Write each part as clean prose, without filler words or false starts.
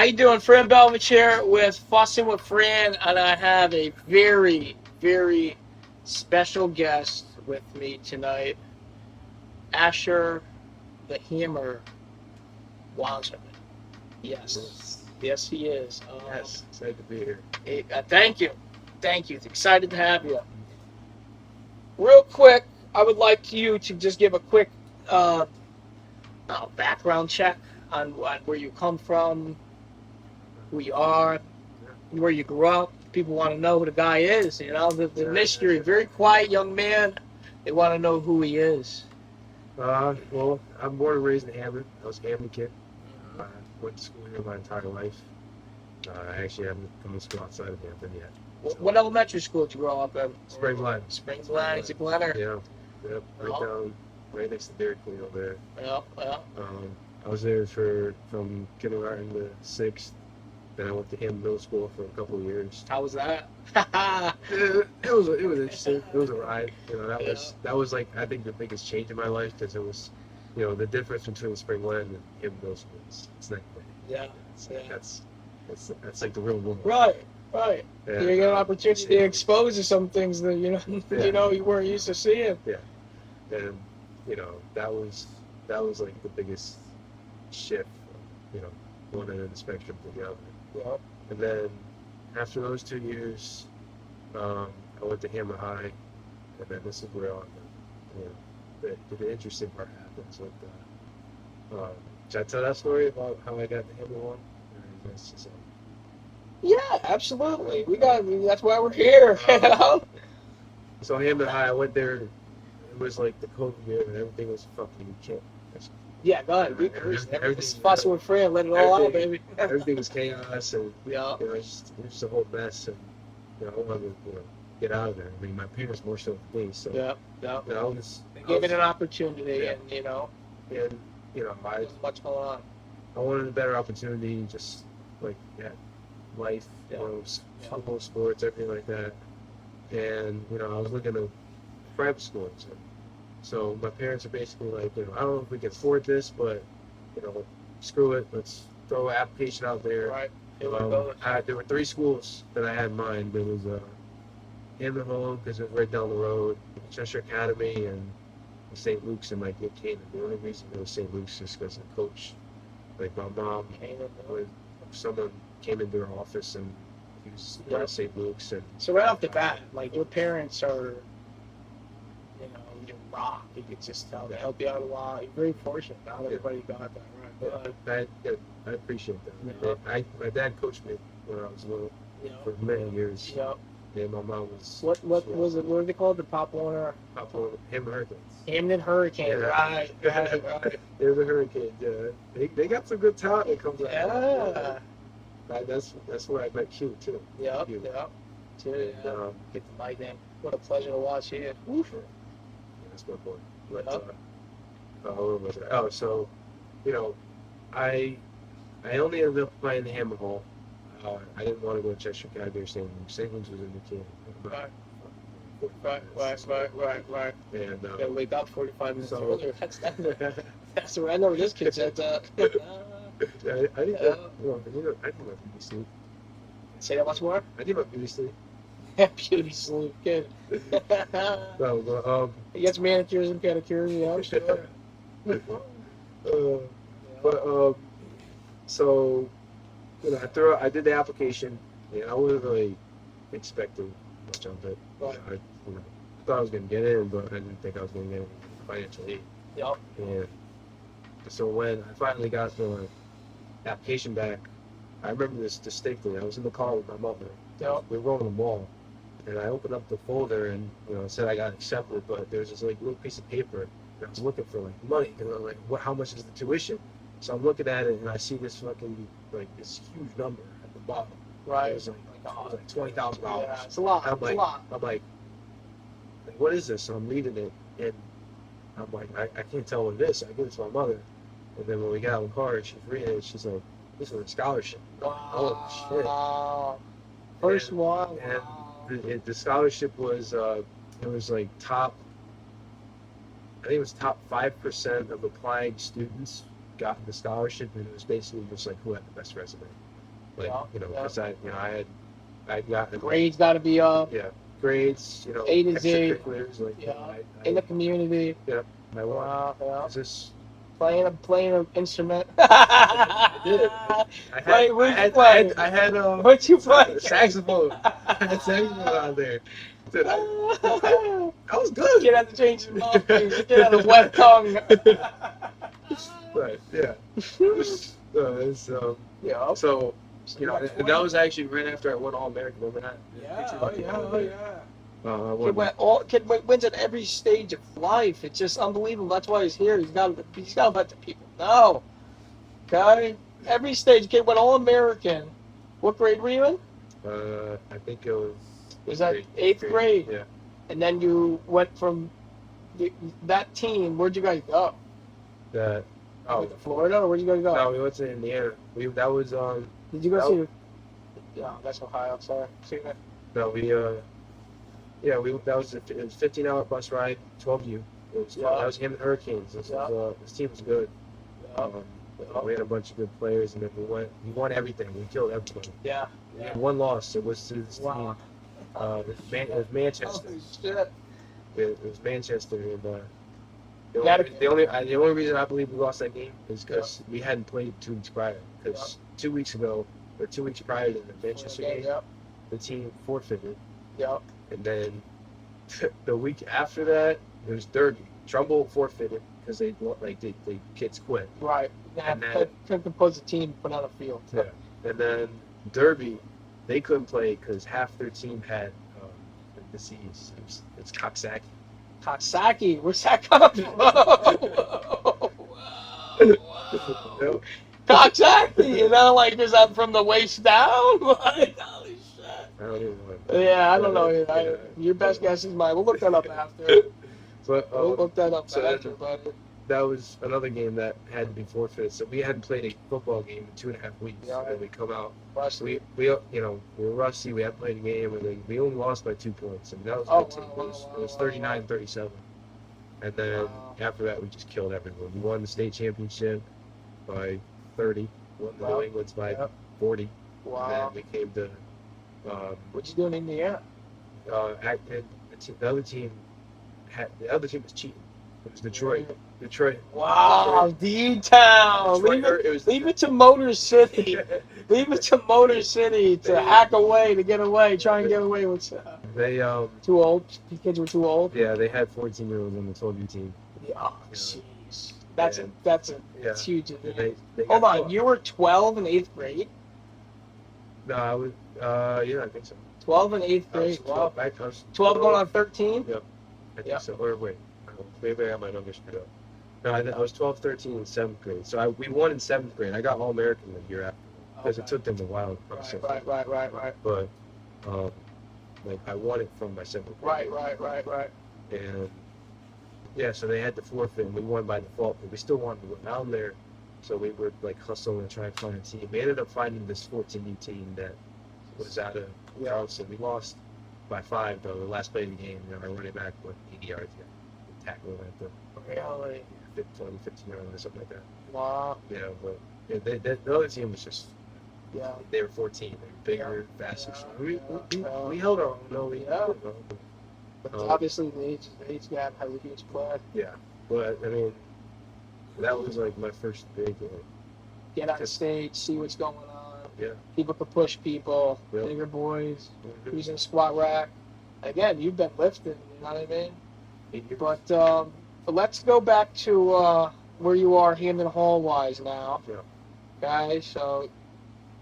How you doing? Fran Belvich here with Fussin with Fran, and I have a very, very special guest with me tonight, Asher the Hammer Wasserman. Yes, yes, he is. Yes, excited to be here. Thank you, thank you. Excited to have you. Real quick, I would like you to just give a quick uh, background check on where you come from, who you are, where you grew up. People want to know who the guy is. You know, the mystery. Very quiet young man. They want to know who he is. Well, I'm born and raised in Hammond. I was a Hammond kid. I went to school here my entire life. I actually haven't come to school outside of Hampton yet. What elementary school did you grow up in? Spring Glen. Spring Glen. He's a Glenner. Yeah, right down, right next to Dairy Queen over there. Yeah. I was there from kindergarten to 6th. Then I went to Hammond Middle School for a couple of years. How was that? It was interesting. It was a ride. You know, that was like I think the biggest change in my life because it was, you know, the difference between Spring Glen and Hammond Middle School. It's night and day. That's like the real woman. Right. Yeah, You get an opportunity to expose to some things that you weren't used to seeing. Yeah, and you know that was like the biggest shift. You know, one end of the spectrum to the other. Yeah. And then after those 2 years, I went to Hammer High, and then this is where all the interesting part happens. With should I tell that story about how I got to Hammer One? Yeah, absolutely. That's why we're here. You know. So Hammer High, I went there. It was like the COVID year, and everything was fucking shit. Yeah, go ahead. Everything's fussing with Fran. Let it all out, baby. Everything was chaos, and yeah, it was just a whole mess. And I wanted to get out of there. I mean, my parents more so than me. So yeah. They gave it an opportunity, and and there's much going on. I wanted a better opportunity, just like life, football, sports, everything like that. And I was looking at private schools. So my parents are basically like, I don't know if we can afford this, but screw it. Let's throw an application out there. Right. There were 3 schools that I had in mind. There was Hammond Home because it was right down the road, Cheshire Academy, and St. Luke's in New Canaan. The only reason it was St. Luke's is because the coach, like my mom, someone came into her office and he was at St. Luke's. And so right off the bat, like your parents are. You rock. You could just tell they help you out a lot. You're very fortunate. Not everybody got that right. I appreciate that. Yeah. My dad coached me when I was little for many years. Yeah. And my mom was. What was it? What are they called? The Pop Warner. Hamden Hurricanes. Hamden Hurricanes. Yeah. Right. They're the Hurricanes. Yeah. They got some good talent that comes out. Yeah. That's where I met Q too. Yeah. Get the mic name. What a pleasure to watch here. That's my point. But, where was I? Oh, so, I only ended up playing the Hammer Hall. I didn't want to go to Cheshire Academy or St. Luke's. St. Luke's was in New Canaan. Right. And gotta wake up 45 minutes earlier. That's where I know this kid said that. I think my beauty sleep. Say that once more? I think my beauty sleep. Beauty sleep, kid. No, he gets manicures and pedicures, I'm sure. So, I did the application, and I wasn't really expecting much of it. Right. I thought I was going to get in, but I didn't think I was going to get any financial aid. Yep. And so when I finally got the application back, I remember this distinctly. I was in the car with my mother. Yep. We were rolling the mall, and I opened up the folder, and it said I got accepted, but there was this little piece of paper, and I was looking for money, because I'm like, how much is the tuition? So I'm looking at it, and I see this fucking this huge number at the bottom. Right. It was like $20,000. Yeah, it's a lot. I'm like, what is this? So I'm reading it, and I'm like, I can't tell what it is. So I give it to my mother, and then when we got out of the car, she's reading it, she's like, this is a scholarship. Wow. First one. And the scholarship was, it was top 5% of applying students got the scholarship, and it was basically just who had the best resume. Like, Yeah, you know, yeah. because I got Grades got to be up. yeah, grades, you know, A to Z. extracurriculars, like, Yeah. I In the community. I want. Wow. Yeah. Is this? Playing an instrument. I did. I had What you play? saxophone. I had saxophone on there. Dude, I was good. Kid had to change his mouthpiece. The kid had a wet tongue. But yeah, Yeah. so you know, and that was actually right after I won All American. Remember that? Yeah. Picture Oh yeah. I Kid won. wins at every stage of life. It's just unbelievable. That's why he's here. He's got to let the people know. Okay. Every stage, kid went All American. What grade were you in? I think it was. Was that eighth grade? Yeah. And then you went from that team. Where'd you guys go? That. Oh, to Florida, or where'd you guys go? No, we went to Indiana. That was Did you go see? Yeah, that's Ohio. Sorry. See that? No, yeah, that was it was 15-hour bus ride, 12U. That was him and Hurricanes. This team was good. We had a bunch of good players, and then we won everything. We killed everybody. Yeah. We had one loss. It was to this team. It was Manchester. Holy shit. It was Manchester, and the only reason I believe we lost that game is because we hadn't played 2 weeks prior. Because 2 weeks ago, or 2 weeks prior to the Manchester game, the team forfeited. Yep. And then the week after that, it was Derby. Trumbull forfeited because they kids quit. Right. And then, couldn't compose a team, put on a field. Yeah. And then Derby, they couldn't play because half their team had disease. It's Coxsackie. Coxsackie, where's that coming from? Whoa. Coxsackie, you know, like is that from the waist down? Like, holy shit. I don't even know. Yeah, I don't know. Your best guess is mine. We'll look that up after. But We'll look that up after, buddy. That was another game that had to be forfeited. So we hadn't played a football game in 2.5 weeks. Yeah. And then we come out. Rusty. We were rusty. We hadn't played a game, and then we only lost by 2 points. And that was a good team. It was 39-37. And then after that, we just killed everyone. We won the state championship by 30. Won the New England's by 40. Wow. And then we came to. What'd you do in Indiana? The other team was cheating. It was Detroit. Wow, D-Town. Leave it to Motor City. Leave it to Motor City to hack away, to get away, try and get away with They too old. The kids were too old. Yeah, they had 14-year-olds on the 12U team. Yeah, jeez. That's huge. Hold on, you were 12 in 8th grade? No, I was I think so. 12 in 8th grade. Wow. 12 going on 13? Yep. I think so. Or wait, maybe I got my numbers screwed up. No, I was 12, 13 in 7th grade. So we won in 7th grade. I got All American the year after because it took them a while to process. Right. But I won it from my 7th grade. Right. And yeah, so they had to forfeit, and we won by default, but we still wanted to go down there. So we were hustling and trying to find a team. We ended up finding this 14U team that was out of Charleston. We lost by 5 though. The last play of the game, our running back went 80 yards. Tackle at the 15 yards or something like that. Wow. Yeah, but the other team was just they were 14. They were bigger, faster. So we held our own. No, we held our own. But obviously the age gap has a huge play. Yeah, but I mean, that was my first big. Get on stage, see what's going on. Yeah. People could push people, bigger boys, using squat rack. Again, you've been lifting, you know what I mean? But let's go back to where you are Hampton Hall wise now. Yeah. Okay, so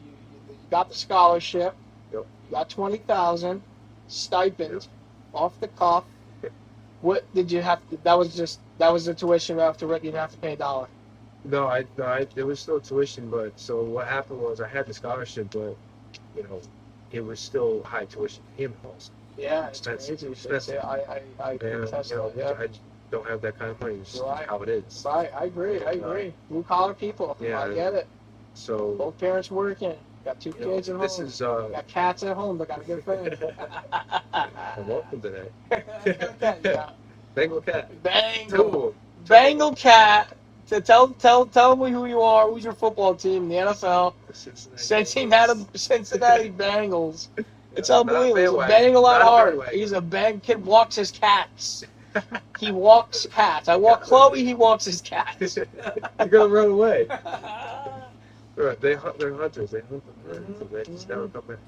you got the scholarship. Yep. You got 20,000 stipend off the cuff. What did you have to? That was the tuition you didn't have to pay $1. No, there was still tuition, but so what happened was I had the scholarship, but it was still high tuition. Hampton Hall's. Yeah, expensive. I can attest to that. I don't have that kind of money. It's just how it is. Right, I agree. Blue collar people. Yeah, I get it. So both parents working. Got 2 kids at home. This is got cats at home. They got a good family. I'm welcome today. Yeah. Bengal cat. Bengal cat. Tell me who you are. Who's your football team in the NFL? Cincinnati Bengals. It's unbelievable. He's a Bengal at heart. He's a bang kid. Walks his cats. He walks cats. I walk Chloe. He walks his cats. You're gonna run away. Right, they're hunters. They hunt the birds, and they just never come back.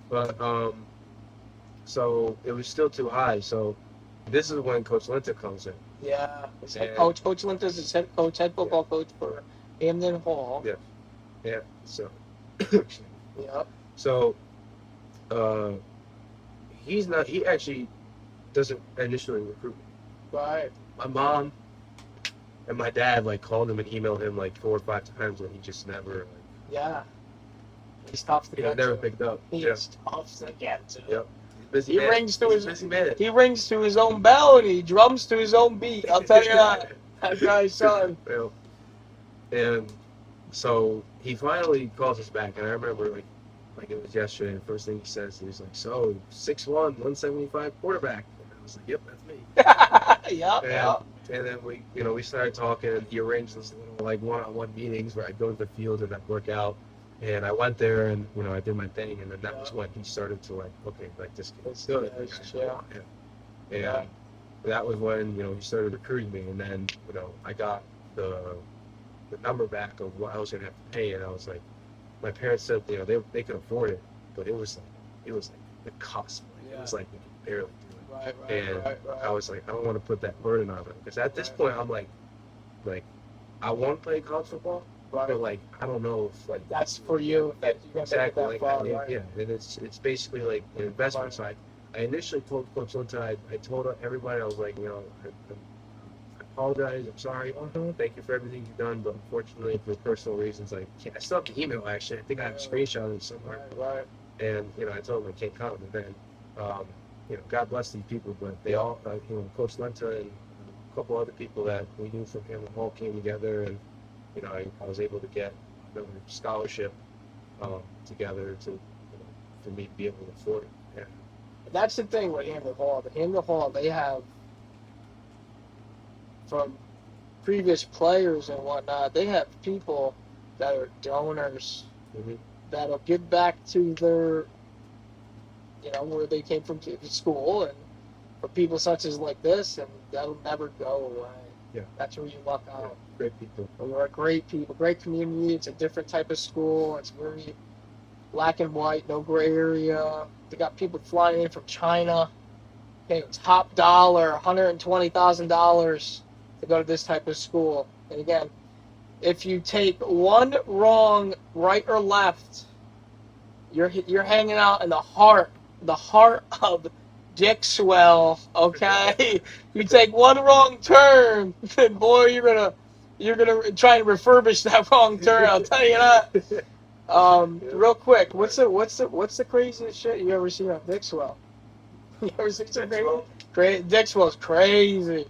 But so it was still too high. So this is when Coach Linter comes in. Yeah, his head coach. Coach Linter is his head coach, head football coach for Hamden Hall. Yeah, yeah. So yeah. So he's not. He actually doesn't initially recruit me. Right. My mom and my dad like called him and emailed him like 4 or 5 times, and he just never. Like, yeah. He's tough to get. Never picked up. He's tough to get to. Yep. He rings to his own bell and he drums to his own beat. I'll tell you that. That guy's son. Well, and so he finally calls us back, and I remember like it was yesterday. The first thing he says, he's like, "So 6'1", 175 quarterback." And I was like, "Yep, that's me." Yeah. And then we started talking, and he arranged this little like one-on-one meetings where I'd go to the field and I'd work out. And I went there, and I did my thing, and then that was when he started to like, okay, like this kid's good. And that was when he started recruiting me, and then I got the number back of what I was gonna have to pay, and I was like, my parents said they could afford it, but it was like the cusp. It was like we could barely do it. Right. I was like, I don't want to put that burden on them, because at this point I'm like I want to play college football. But like I don't know if like that's for you. Exactly. That far, right? Yeah, and it's basically like an investment. So I initially told Coach Linter, I told everybody, I was like, I apologize. I'm sorry. Thank you for everything you've done, but unfortunately for personal reasons, I can't. I still have the email actually. I think I have a screenshot of it somewhere. Right. And I told them I can't come. And then God bless these people, but they all Coach Linter and a couple other people that we knew from Hamden Hall came together, and I was able to get another scholarship together for me to be able to afford it. Yeah. That's the thing with Hamden Hall. The Hamden Hall, they have, from previous players and whatnot, they have people that are donors that'll give back to their, where they came from to school, and for people such as like this, and that'll never go away. Yeah. That's where you luck out. Yeah. Great people. We're great people, great community. It's a different type of school. It's very black and white, no gray area. They got people flying in from China, paying top dollar, $120,000 to go to this type of school. And again, if you take one wrong right or left, you're hanging out in the heart of Dixwell, okay? You take one wrong turn, and boy, you're gonna try and refurbish that wrong turn. I'll tell you that. Real quick, what's the craziest shit you ever seen on Dixwell? You ever seen something crazy? Dixwell's crazy.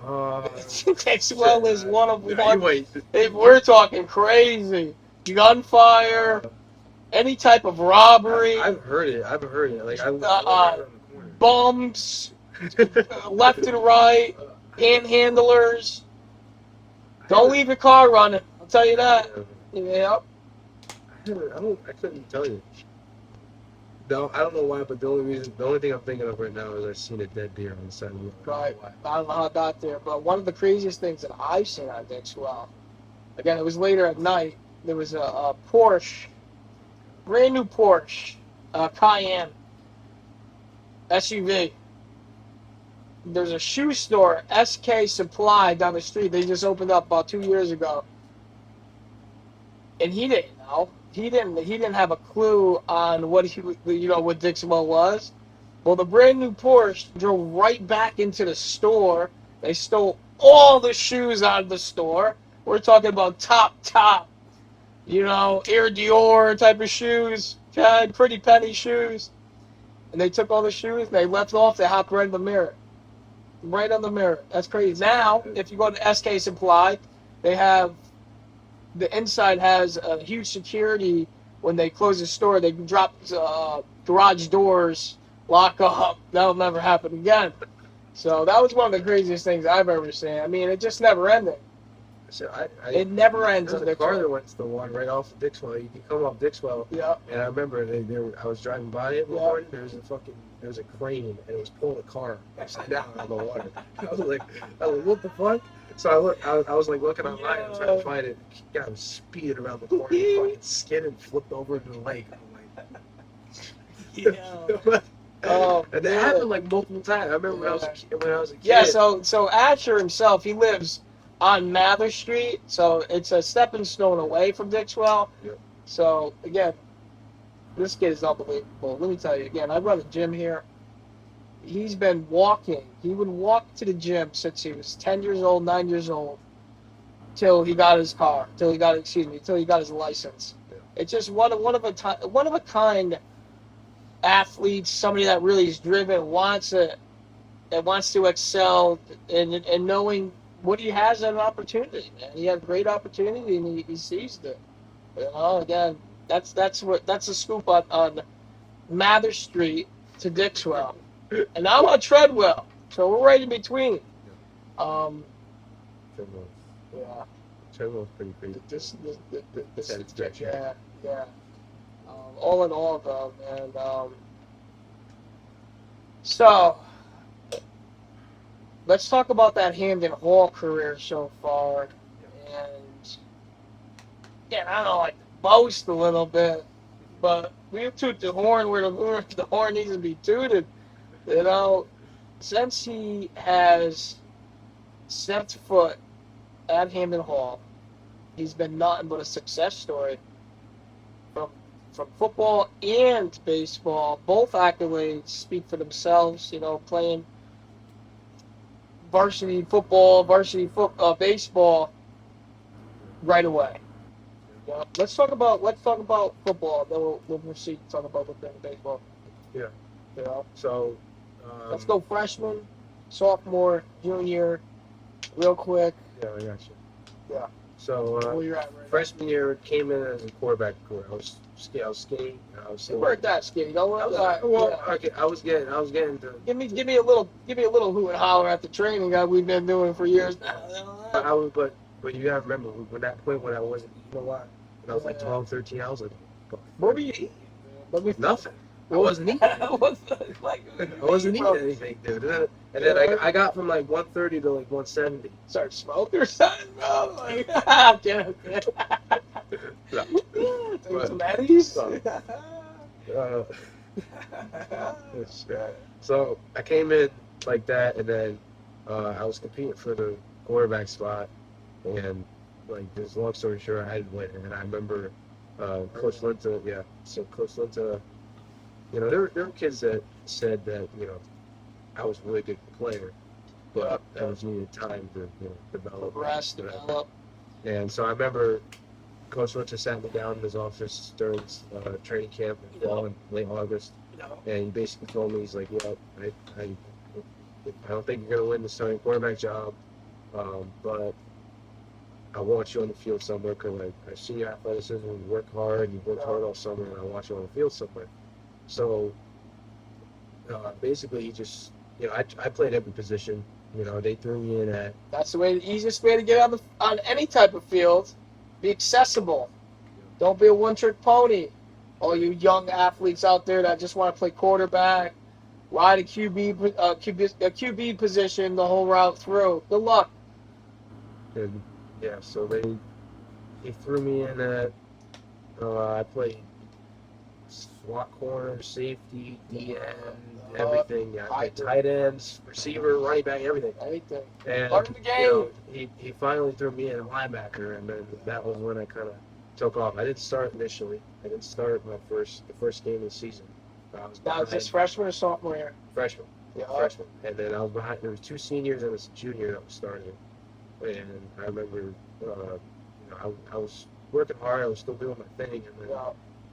Dixwell is one of one. If we're talking crazy, gunfire, any type of robbery. I've heard it. Like bumps, left and right, panhandlers. Don't leave your car running. I'll tell you that. Yep. I couldn't tell you. No, I don't know why, but the only thing I'm thinking of right now is I've seen a dead deer on the side of the road. Right. I don't know how I got there, but one of the craziest things that I've seen on Dixwell, again, it was later at night. There was a Porsche, brand new Porsche, Cayenne SUV. There's a shoe store, SK Supply, down the street. They just opened up about 2 years ago, and he didn't know. He didn't have a clue on what what Dixwell was. Well, the brand new Porsche drove right back into the store. They stole all the shoes out of the store. We're talking about top, Air Dior type of shoes, pretty penny shoes. And they took all the shoes, and they left off. They hopped right in the mirror. Right on the mirror. That's crazy. Now, if you go to SK Supply, they have, the inside has a huge security. When they close the store, they drop garage doors, lock up. That'll never happen again. So that was one of the craziest things I've ever seen. I mean, it just never ended. So It never ends There's in a car Dixwell. that went to the water right off of Dixwell. You can come off Dixwell, Yeah. and I remember I was driving by it in the Yeah. morning. There was a crane, and it was pulling a car upside down out of the water. I was like, what the fuck? So I was like looking online and trying to find it. Yeah, I was speeding around the corner, and fucking skidded and flipped over into the lake. I'm like, Yeah. Oh, and that happened like multiple times. I remember when I was a kid. Yeah, so Asher himself, he lives on Mather Street, so it's a stepping stone away from Dixwell. Yep. So again, this kid is unbelievable. Let me tell you again, I run a gym here. He's been walking. He would walk to the gym since he was 10 years old, 9 years old, till he got his car, till he got his license. Yeah. It's just one of a kind athlete, somebody that really is driven, wants to excel, and knowing what he has as an opportunity, man. He had a great opportunity and he seized it. You know, again, that's a scoop on Mather Street to Dixwell. And I'm on Treadwell, so we're right in between. Treadwell. Yeah. Treadwell's pretty crazy. This That's stretch. yeah. All in all, though, man. So let's talk about that Hamden Hall career so far. And yeah, I don't like to boast a little bit, but we toot the horn where the horn needs to be tooted. You know, since he has stepped foot at Hamden Hall, he's been nothing but a success story. From football and baseball, both accolades speak for themselves. You know, playing varsity football, baseball, right away. Yeah. Let's talk about football. Then we'll proceed to talk about within baseball. Yeah. You know? So. Let's go freshman, sophomore, junior, real quick. Yeah, I got you. Yeah. So Where you're at right freshman year came in as a quarterback. I was skating. I was now. still. You weren't that skinny. Don't worry. Okay, I was getting to. Give me a little hoot and holler at the training that we've been doing for years now. But you gotta remember when that point when I wasn't eating a lot, when I was like 12, 13, I was like, What were you eating? Nothing. I wasn't eating. I wasn't eating anything, dude. And then I got from like 130 to like 170. Start smoking or something, bro. Like, okay. Take some Eddies. So I came in like that, and then I was competing for the quarterback spot, and like just long story short, I didn't win. And I remember Coach Linta, So Coach Linta, you know, there were kids that said that, you know, I was a really good player, but I was needed time to, you know, develop. And so I remember Coach Linta sat me down in his office during training camp in fall and late August, and he basically told me, he's like, I don't think you're gonna win the starting quarterback job, but I want you on the field somewhere because I've seen your athleticism. You work hard. You worked hard all summer, and I want you on the field somewhere. So basically, he just, you know, I played every position. You know, they threw me in at. That's the easiest way to get on any type of field. Be accessible. Don't be a one-trick pony. All you young athletes out there that just want to play quarterback, ride a QB position the whole route through. Good luck. And yeah, so they threw me in at. I played slot corner, safety, DN, everything. Yeah, I played tight ends, receiver, running back, everything. Anything. And Learn the game. you know, he finally threw me in a linebacker, and then that was when I kind of took off. I didn't start initially. I didn't start the first game of the season. Now, is this freshman or sophomore year? Freshman. Yeah. Freshman. And then I was behind. There was 2 seniors and a junior that was starting. And I remember, you know, I was working hard. I was still doing my thing, and then,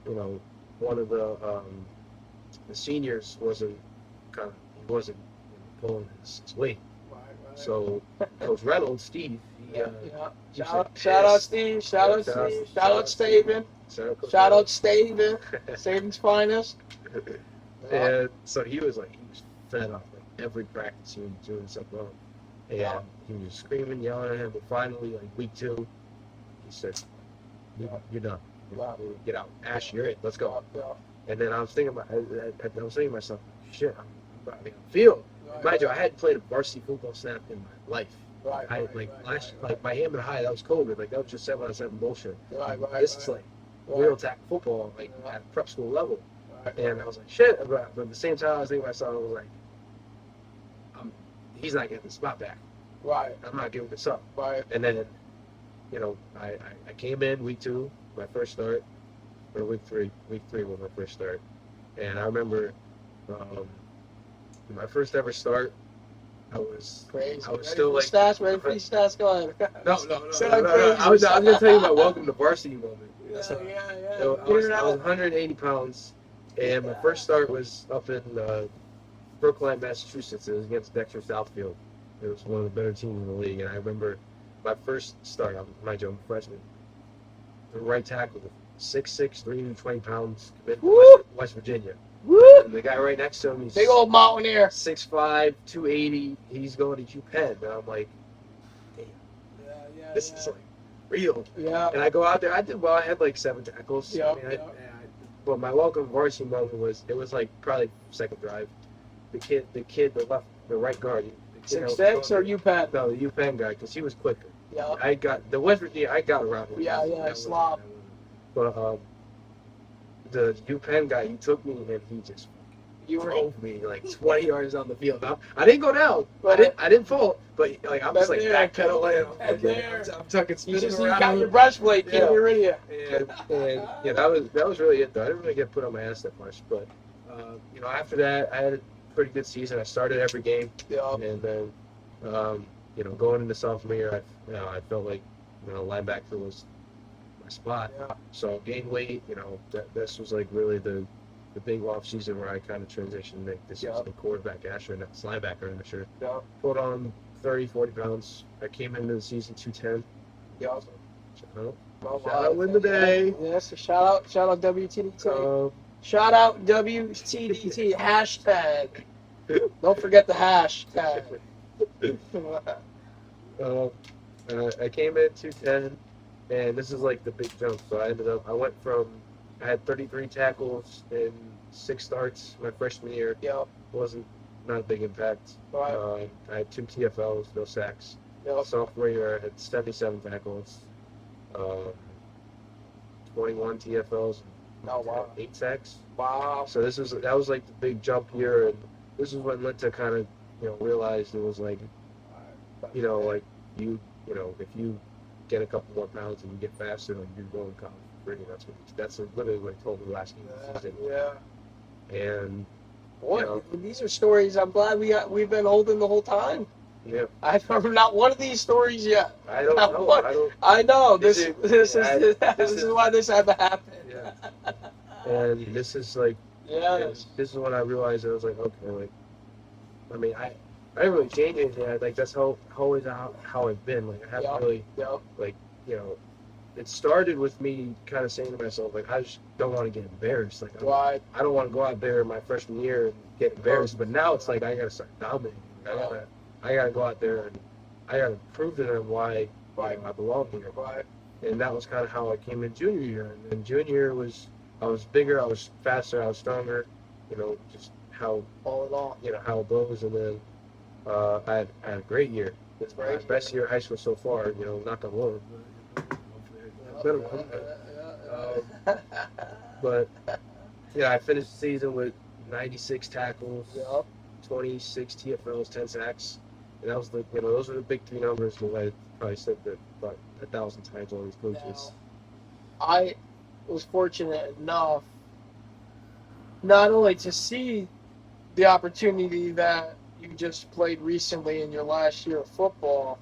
you know, one of the seniors wasn't pulling his weight. Right. So Coach Reynolds, Steve, Shout out Steve. Shout out Steve. Shout out Staven. Shout out Staven. Staven's finest. And so he was fed off like every practice he was doing something wrong. And Yeah. he was screaming, yelling at him. But finally, like week 2, he said, "You're done. Wow. Get out. Ash, you're in. Let's go." Yeah. And then I was thinking to myself, shit, I'm on the field. Mind you, I hadn't played a varsity football snap in my life. Right. I like my Hammond High, that was COVID. Like that was just 7-on-7 bullshit. Right. This is like real tackle football, like at a prep school level. And I was like, shit. But at the same time, I was thinking to myself, I was like, he's not getting the spot back. Right. I'm not giving this up. Right. And then, I came in week 2, my first start, or week 3. Week 3 was my first start. And I remember my first ever start, I was Crazy. still like stats. Ready for these stats? Go ahead. No. So I was gonna tell you my welcome to varsity moment. Yeah. So I was 180 pounds, and my first start was up in Brookline, Massachusetts. It was against Dexter Southfield. It was one of the better teams in the league, and I remember my first start. I'm a freshman. The right tackle, 6'6", 320 pounds, committed to West Virginia. Woo! And the guy right next to him, he's Big old mountaineer. 6'5", 280. He's going to UPenn, and I'm like, damn, this is like real. Yeah. And I go out there. I did well. I had like 7 tackles. Yeah. But my welcome varsity moment was like probably second drive. The right guard. 6'6" or UPenn? No, the UPenn guy, because he was quicker. Yeah. I got the West Virginia. I got around him. Yeah. Slob. But the UPenn guy, he took me and he just drove me like 20 yards on the field. I didn't go down. I didn't fall. But like I'm just like backpedaling. I'm tucking, spinning You around. got your breastplate. Can't be rid of you. And yeah, that was really it though. I didn't really get put on my ass that much. But after that, I had a pretty good season. I started every game. Yeah. And then going into sophomore year, I felt like linebacker was my spot. Yeah. So gained weight. This was like really the big off season where I kind of transitioned. Like this is the quarterback Asher and that's linebacker in the shirt. Yeah. Put on 30, 40 pounds. I came into the season 210. Yeah. Shout out win the day. Yes. Shout out WTDT. Shout out WTDT. Hashtag. Don't forget the hashtag. I came in 210, and this is like the big jump. So I had 33 tackles and 6 starts my freshman year. Yeah. Not a big impact. Right. I had 2 TFLs, no sacks. Yeah. Sophomore year, I had 77 tackles, 21 TFLs, and 8 sacks. Wow. So that was like the big jump year, and this is when Linta kind of realized it was like if you get a couple more pounds and you get faster, like you're going to college for free. That's literally what I told me last game of the season. Yeah. And boy, these are stories I'm glad we've been holding the whole time. Yeah. I've heard not one of these stories yet. I don't know. I know. This is why this had to happen. Yeah. And this is like this is when I realized I was like, okay, like I didn't really change anything. Like that's always how I've been. Like I haven't really it started with me kind of saying to myself, like, I just don't want to get embarrassed. Like, I don't want to go out there my freshman year and get embarrassed. But now it's like I gotta start dominating. I gotta go out there and I gotta prove to them why I belong here. And that was kind of how I came in junior year. And then junior year I was bigger, I was faster, I was stronger. Just how all in all, how it goes. And then I had a great year. It's my best year of high school so far. Knock on wood. Better one. But I finished the season with 96 tackles, 26 TFLs, 10 sacks, and that was those are the big 3 numbers that I probably said that about 1,000 times on these coaches. I was fortunate enough not only to see the opportunity that you just played recently in your last year of football.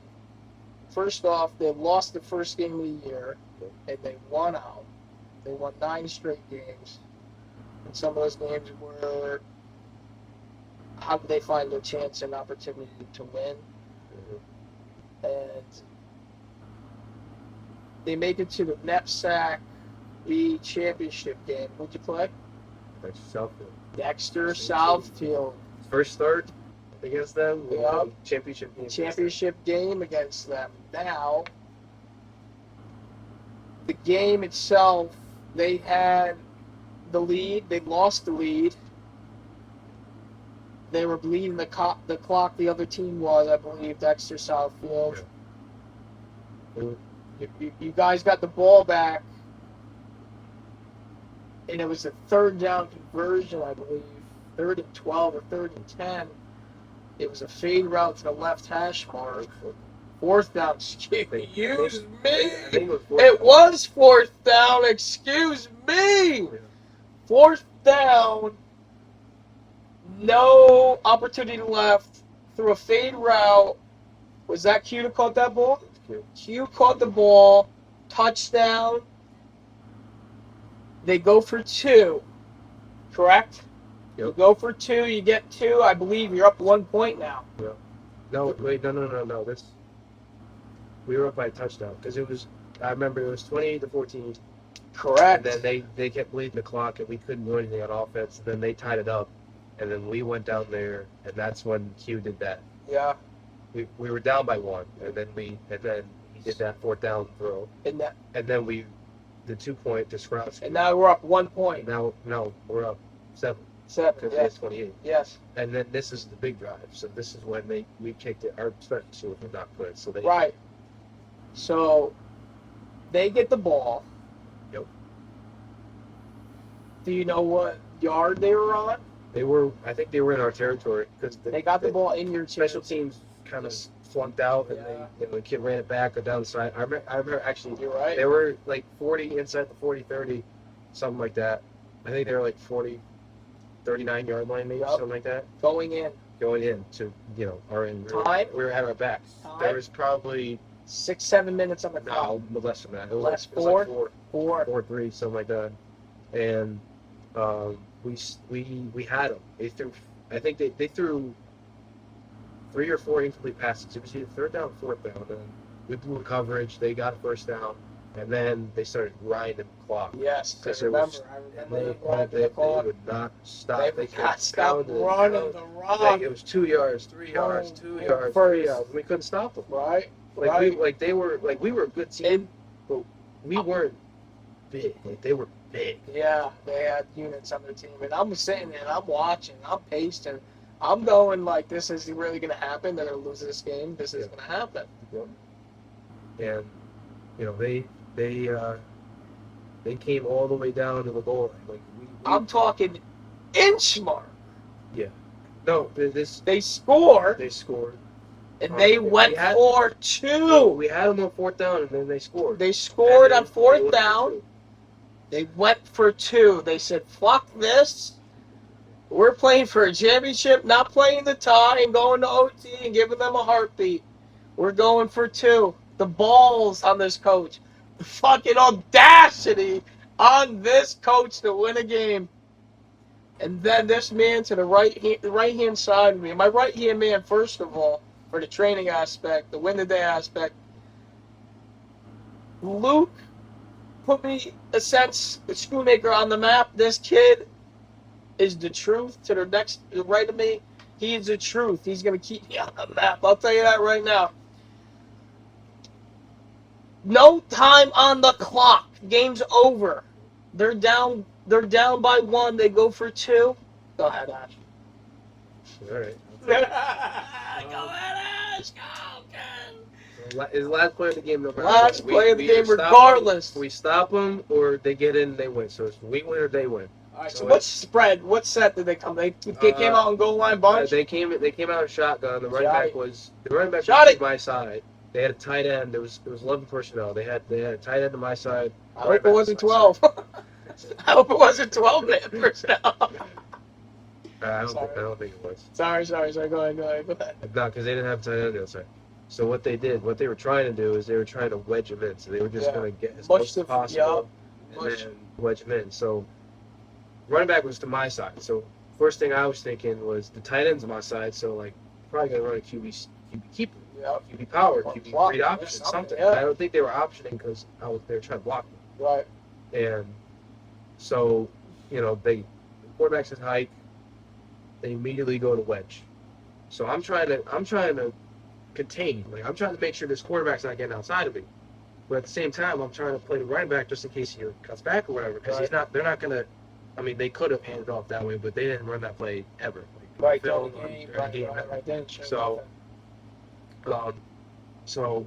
First off, they lost the first game of the year, and they won out. They won 9 straight games. And some of those games were, how did they find their chance and opportunity to win? And they make it to the NEPSAC B championship game. Who'd you play? Dexter Southfield. Dexter Southfield. First start, against them. We Yeah. won championship game. Championship game against them. Now, the game itself, they had the lead. They lost the lead. They were bleeding the clock. The other team was, I believe, Dexter Southfield. Yeah. You guys got the ball back, and it was a third down conversion, I believe. 3rd and 12 or 3rd and 10. It was a fade route to the left hash mark. 4th down. Excuse me. It was 4th down. Excuse me. Yeah. 4th down. No opportunity left. Through a fade route. Was that Q to caught that ball? Q caught the ball. Touchdown. They go for 2. Correct? Yep. You go for 2. You get 2. I believe you're up 1 point now. Yeah. No, wait, no. We were up by a touchdown because it was. I remember it was 28-14. Correct. And then they kept bleeding the clock, and we couldn't do anything on offense. And then they tied it up, and then we went down there, and that's when Q did that. Yeah. We were down by 1, and then he did that 4th down throw, and then the 2-point to Scrouts. And now we're up 1 point. And now we're up 7. 7. Because Yes. it's 28. Yes. And then this is the big drive. So this is when we kicked it. Our special teams were not good. So they Right. So they get the ball. Yep. Do you know what yard they were on? I think they were in our territory because They got the ball in your special teams kind of flunked out, and Yeah. the kid ran it back or down the side. I remember actually You're right. they were like 40 inside the 40-30, something like that. I think they were like 39-yard line maybe, Yep. something like that. Going in. Going in to our end. Time? We were at our back. Time? There was probably 6-7 minutes on the clock. no less than that. It was Less, it was like 4, 4. 4-3, something like that. And we had them. They threw. I think they threw 3 or 4 incomplete passes. It was either 3rd down, 4th down, and we blew coverage. They got a 1st down, and then they started grinding the clock. Yes. I Because it remember. was- I And remember they the clock. would not stop. They They would not kept stop pounding, running pounding. the rock. Like it was 2 yards, 3 yards, 2 yards, 3 yards. We couldn't stop them. Right. Like Right. we were a good team, but we weren't big. Like they were big. Yeah, they had units on their team, and I'm sitting there and I'm watching, I'm pasting, I'm going like, this is really gonna happen. They're gonna lose this game. This is gonna happen. And they came all the way down to the goal line. Like I'm talking inch mark. no, this They scored, they scored. and they went for 2. We had them on 4th down, and then they scored. They scored And on they 4th went for down. 2. They went for 2. They said, fuck this. We're playing for a championship, not playing the tie and going to OT and giving them a heartbeat. We're going for 2. The balls on this coach. The fucking audacity on this coach to win a game. And then this man to the right hand side of me. My right hand man, first of all, for the training aspect, the win the day aspect. Luke put me a sense, the Schoonmaker on the map. This kid is the truth. To the right of me, he is the truth. He's gonna keep me on the map. I'll tell you that right now. No time on the clock. Game's over. They're down by 1. They go for 2. Go ahead, Ash. All right. Go ahead, Ash. Go, Ken. Is the last play of the game no matter Last what. play of the either game stop them- regardless. We stop them, or they get in and they win. So it's we win or they win. All right, so So what spread? What set did they come? They came out on goal line bunch? They came out of shotgun. The running back was Shot to my side. They had a tight end. There was 11 personnel. They had a tight end to my side. I hope it wasn't 12. I hope it wasn't 12 man personnel. I don't think it was. Sorry. Go ahead. No, because they didn't have tight end on the other side. So what they were trying to do is they were trying to wedge him in. So they were just going to get as close as possible and then wedge him in. So running back was to my side. So first thing I was thinking was the tight end's on my side. So like probably going to run a QB keeper. QB power, QB read option, something. Yeah. I don't think they were optioning because they were trying to block me. Right. And so, the quarterback says hike. They immediately go to wedge. So I'm trying to contain. Like I'm trying to make sure this quarterback's not getting outside of me. But at the same time, I'm trying to play the running back just in case he cuts back or whatever. Because they're not gonna. I mean, they could have handed off that way, but they didn't run that play ever. Like, During the game, right. They didn't show nothing. So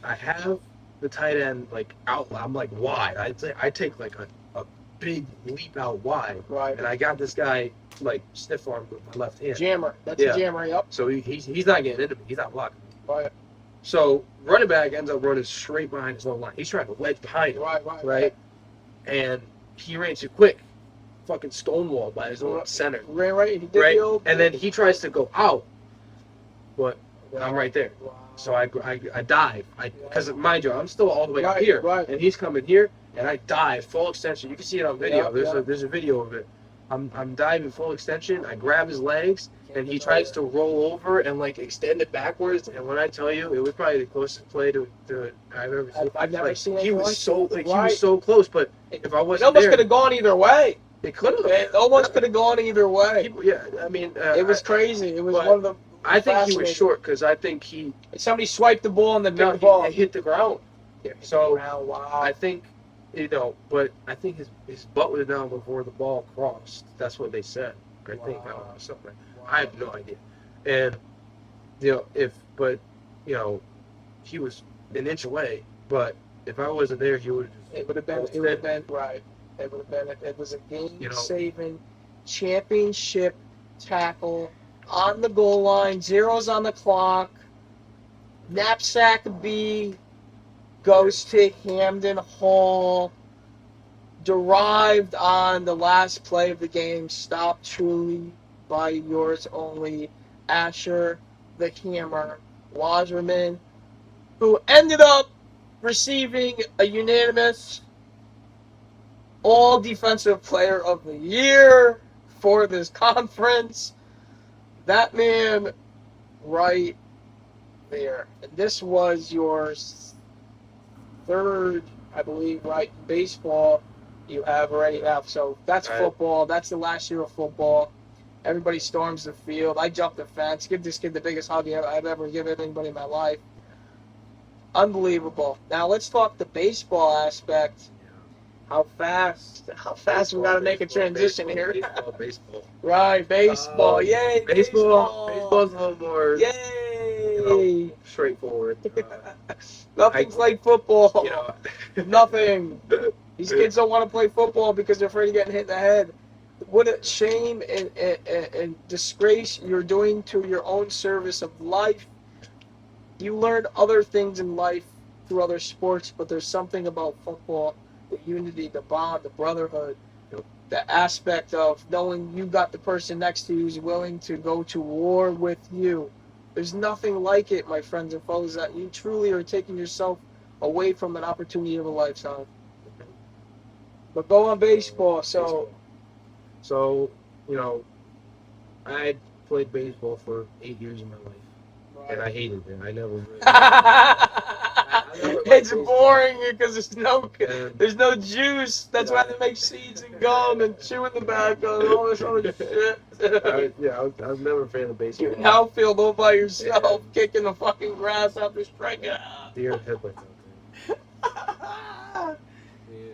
I have the tight end like out. I'm like wide. I take like a big leap out wide. Right. And I got this guy like stiff arm with my left hand. Jammer. That's a jammer. Yep. So he's not getting into me. He's not blocking me. Right. So running back ends up running straight behind his own line. He's trying to wedge behind him. Right. And he ran too quick. Fucking stonewalled by his own center. Ran right. He did right. The old, and then he tries to go out, but I'm right there. Wow. So I dive. Because mind you, I'm still all the way up here. Right. And he's coming here, and I dive full extension. You can see it on video. There's a video of it. I'm diving full extension. I grab his legs, and he tries to roll over and like extend it backwards. And when I tell you, it was probably the closest play to I've ever seen. I've never seen it. He was so close, but if I wasn't it almost there, could have gone either way. It could have. It almost could have gone either way. Yeah, I mean, it was crazy. It was one of the. I think he was short because I think somebody swiped the ball and the big ball hit the ground. Yeah, so wow. I think, but I think his butt was down before the ball crossed. That's what they said. I think something. I have no idea. And he was an inch away. But if I wasn't there, he would. It would have been right. It would have been. It was a game-saving championship tackle on the goal line. Zeros on the clock. NEPSAC B goes to Hamden Hall. Derived on the last play of the game. Stopped truly by yours only, Asher the Hammer Wasserman, who ended up receiving a unanimous All Defensive Player of the Year for this conference. That man right there. And this was your third, I believe, right, baseball you have already have. So that's football. That's the last year of football. Everybody storms the field. I jumped the fence. Give this kid the biggest hug I've ever given anybody in my life. Unbelievable. Now let's talk the baseball aspect. How fast we got to make a transition here. Baseball. Right, baseball. Yay, Baseball's a little more straightforward. Nothing's like football. Nothing. These kids don't want to play football because they're afraid of getting hit in the head. What a shame and disgrace you're doing to your own service of life. You learn other things in life through other sports, but there's something about football, the unity, the bond, the brotherhood, the aspect of knowing you got the person next to you who's willing to go to war with you. There's nothing like it, my friends and fellows, that you truly are taking yourself away from an opportunity of a lifetime. But go on baseball. So, I played baseball for 8 years of my life. Right. And I hated it. I never really... It's boring because there's no juice. That's why they make seeds and gum and chewing tobacco and all this other shit. I was never a fan of baseball. You're in outfield all by yourself, kicking the fucking grass after striking out. Deer and headlights out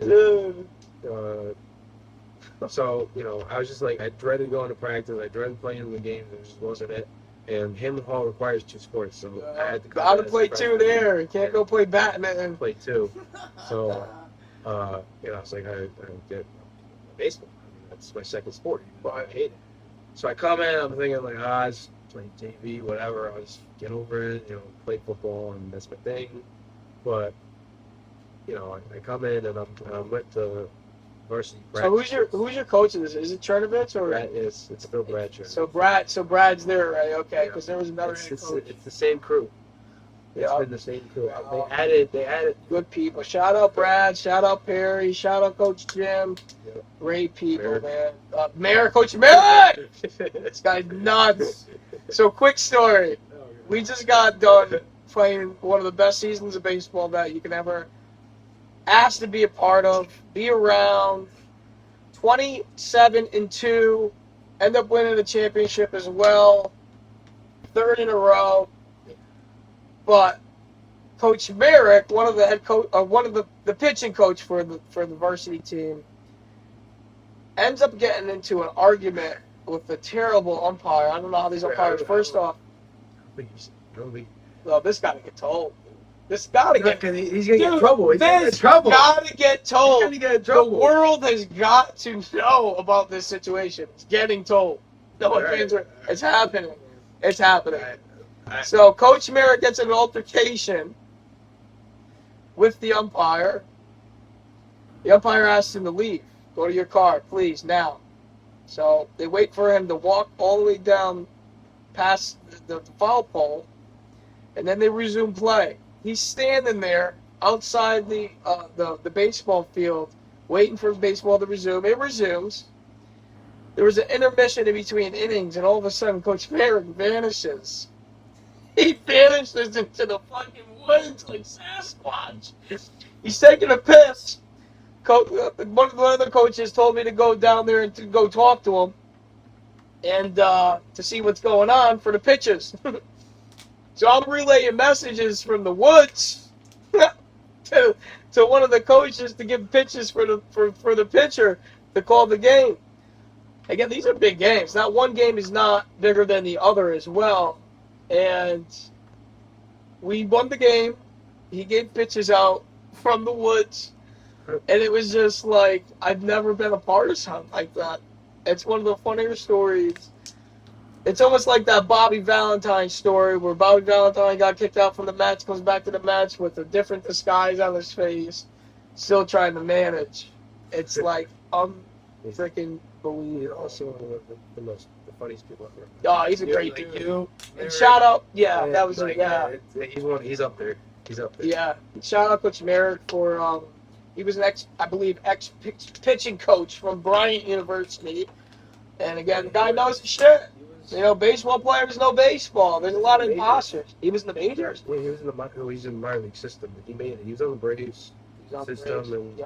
there. Dude. So, I was just like, I dreaded going to practice. I dreaded playing in the games. It just wasn't it. And Hamden Hall requires 2 sports, so I had to go. Gotta play 2 there. You can't go play badminton. Play 2. So, it's like I get baseball. I mean, that's my second sport. I hate it. So I come in, I'm thinking like, I just play JV, whatever. I'll just get over it, play football, and that's my thing. But, I come in and I went to varsity practice. So who's your coach in this? Is it Chernovitz or? It's still Brad Chernovitz. So Brad's there, right? Okay, because there was another coach. It's the same crew. It's been the same crew. Wow. They added good people. Shout out Brad. Shout out Perry. Shout out Coach Jim. Yep. Great people, man. Mayor, Coach Mayor. This guy's nuts. So quick story. We just got done playing one of the best seasons of baseball that you can ever ask to be a part of, be around. 27-2, end up winning the championship as well. third in a row. But Coach Merrick, one of the head coach, one of the pitching coach for the varsity team, ends up getting into an argument with a terrible umpire. I don't know how these umpires. First off, well, this got to get told. This got to get. He's gonna get in trouble. He's gonna get in trouble. Got to get told. He's gonna get in trouble. The world has got to know about this situation. It's getting told. No offense. It's happening. It's happening. So Coach Merritt gets in an altercation with the umpire. The umpire asks him to leave. Go to your car, please, now. So they wait for him to walk all the way down past the foul pole, and then they resume play. He's standing there outside the baseball field, waiting for baseball to resume. It resumes. There was an intermission in between innings, and all of a sudden, Coach Merrick vanishes. He vanishes into the fucking woods like Sasquatch. He's taking a piss. One of the coaches told me to go down there and to go talk to him and to see what's going on for the pitches. So I'm relaying messages from the woods to one of the coaches to give pitches for the pitcher to call the game. Again, these are big games. Not one game is not bigger than the other as well. And we won the game. He gave pitches out from the woods. And it was just like, I've never been a part of something like that. It's one of the funnier stories. It's almost like that Bobby Valentine story where Bobby Valentine got kicked out from the match, comes back to the match with a different disguise on his face, still trying to manage. It's like, freaking believe. Also one of the funniest people ever. Oh, he's a great dude. And shout out, that was like, he's up there. He's up there. Yeah, shout out Coach Merrick for he was an ex pitching coach from Bryant University, and again, the guy knows his shit. You know, baseball players know baseball. There's a lot of imposters. He was in the majors. Yeah, he was in the minor league system. He made it. He was on the Braves system and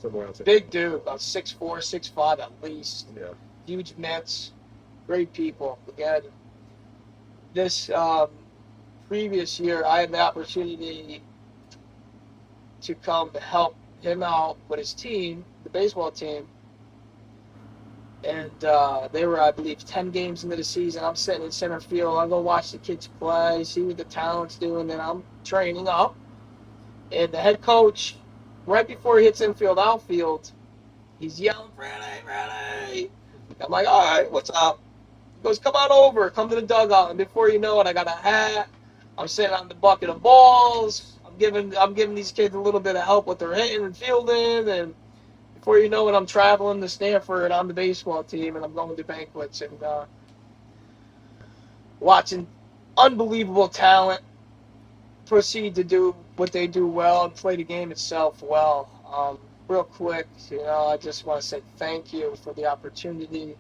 somewhere else. Big dude, about 6'4", 6'5" at least. Yeah. Huge mitts. Great people. Again, this previous year, I had the opportunity to come to help him out with his team, the baseball team. And they were, I believe, 10 games into the season. I'm sitting in center field. I go watch the kids play, see what the talent's doing, and I'm training up. And the head coach, right before he hits infield, outfield, he's yelling, Fran. I'm like, all right, what's up? He goes, come on over, come to the dugout. And before you know it, I got a hat. I'm sitting on the bucket of balls. I'm giving these kids a little bit of help with their hitting and fielding. And before you know it, I'm traveling to Stanford on the baseball team, and I'm going to banquets and watching unbelievable talent proceed to do what they do well and play the game itself well. Real quick, I just want to say thank you for the opportunity,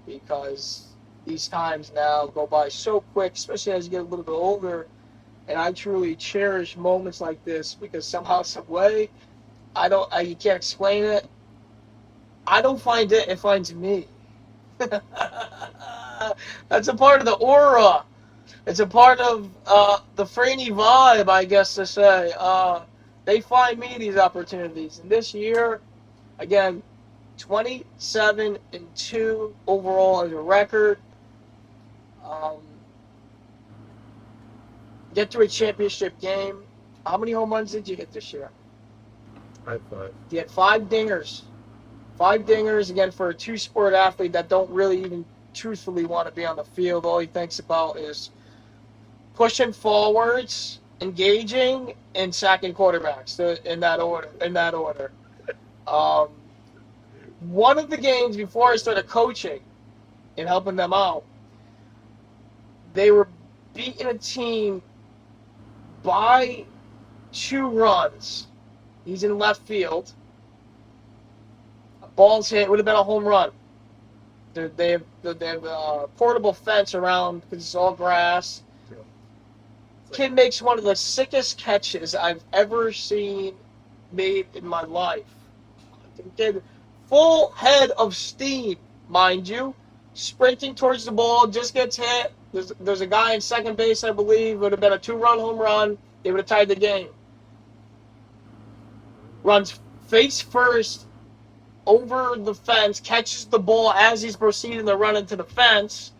because these times now go by so quick, especially as you get a little bit older, and I truly cherish moments like this because somehow, some way, you can't explain it. I don't find it, it finds me. That's a part of the aura. It's a part of the Franny vibe, I guess to say. They find me these opportunities. And this year, again, 27-2 overall as a record. Get to a championship game. How many home runs did you hit this year? I had 5. You had 5 dingers. 5 dingers, again, for a two-sport athlete that don't really even truthfully want to be on the field. All he thinks about is pushing forwards, engaging, and sacking quarterbacks in that order. One of the games before I started coaching and helping them out, they were beating a team by 2 runs. He's in left field. Ball's hit, would have been a home run. They have a portable fence around because it's all grass. Kid makes one of the sickest catches I've ever seen made in my life. Kid, full head of steam, mind you, sprinting towards the ball, just gets hit. There's a guy in second base, I believe. It would have been a 2-run home run. They would have tied the game. Runs face first over the fence, catches the ball as he's proceeding to run into the fence.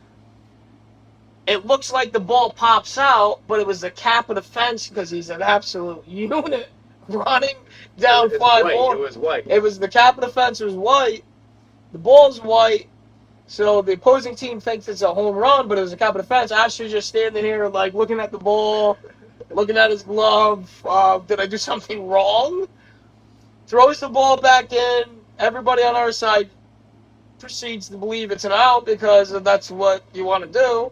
It looks like the ball pops out, but it was the cap of the fence because he's an absolute unit running down fly ball. It was white. It was the cap of the fence was white. The ball's white. So the opposing team thinks it's a home run, but it was a cap of the fence. Asher's just standing here, like, looking at the ball, looking at his glove. Did I do something wrong? Throws the ball back in. Everybody on our side proceeds to believe it's an out because that's what you want to do.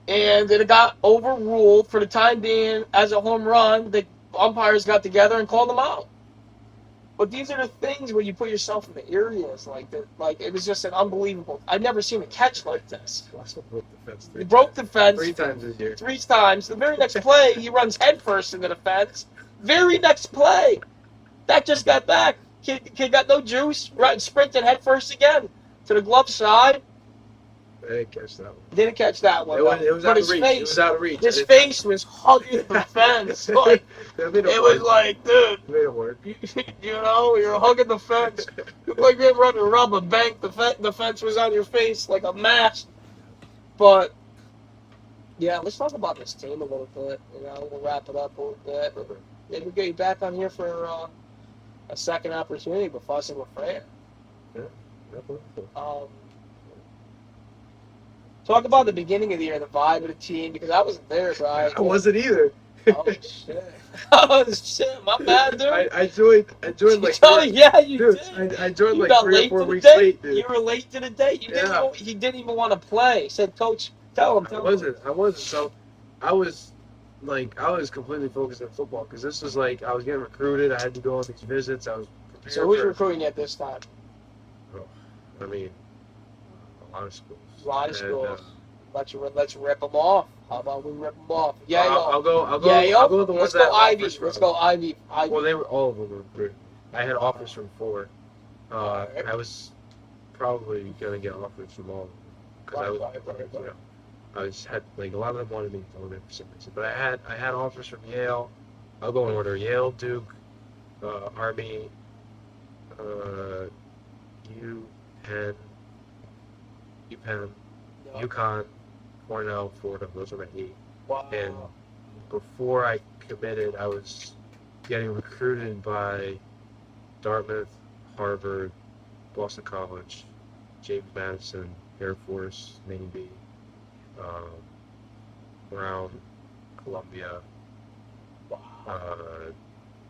And it got overruled for the time being as a home run. The umpires got together and called them out. But these are the things where you put yourself in the areas like that. Like, it was just an unbelievable. I've never seen a catch like this. Also broke the fence. He broke the fence 3 times this year. 3 times. The very next play, he runs headfirst into the fence. Very next play, that just got back. Kid got no juice. Sprinted headfirst again to the glove side. I didn't catch that one. Didn't catch that one. It was out of reach. It was out of reach. His face was hugging the fence. Like, it was like, dude, It made it work. you know, you're hugging the fence. Looked like you were running to rob a bank. The fence was on your face like a mask. But yeah, let's talk about this team a little bit. You know, we'll wrap it up a little bit. Maybe we'll get you back on here for a second opportunity with Fussin with Fran. Yeah, definitely. Talk about the beginning of the year, the vibe of the team, because I wasn't there, right? I wasn't either. Oh shit! Oh shit! My bad, dude. I joined like. Yeah, you dude, did. I joined You like got 3 or late 4 to the weeks day. late, dude. You were late to the day. Yeah. He didn't even want to play. He said, "Coach, tell him." I wasn't. So I was completely focused on football because this was like I was getting recruited. I had to go on these visits. I was prepared. So who's recruiting you at this time? I mean, a lot of schools. A lot of schools. Let's rip them off. How about we rip them off? Yeah, I'll go with the Let's ones go that Ivy. offers Let's from. go Ivy. Well, they were all of them were recruited. I had offers from 4. Alright. I was probably gonna get offers from all of them because Right. I was had like a lot of them wanted me to go there for some reason. But I had offers from Yale. I'll go in order: Yale, Duke, Army, UPenn, UConn, Cornell, Florida. Those are my 8. Wow. And before I committed, I was getting recruited by Dartmouth, Harvard, Boston College, James Madison, Air Force, Navy, Brown, Columbia.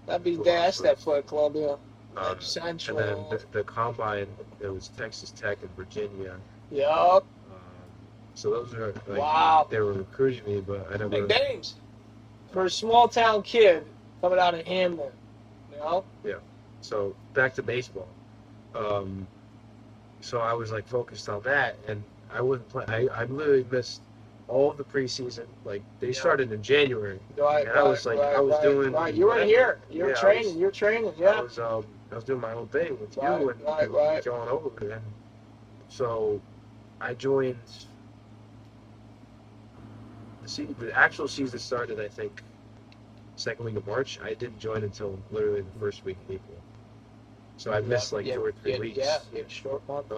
That'd be dash that for Columbia. And Central. then the combine, it was Texas Tech and Virginia. Yup. So those are like, Wow. they were recruiting me, but I never. Big names for a small town kid coming out of Hamlin. You know. Yeah. So back to baseball. So I was like focused on that, and I wouldn't play. I literally missed all of the preseason. Like they started in January, Right. and I was doing. Right. You were here. You were training. You were training. Yeah. I was doing my own thing with you Right, and right. going over it. And so I joined. The actual season started, I think, second week of March. I didn't join until literally the first week of April. So I missed like 2 or 3 weeks. Yeah, short month.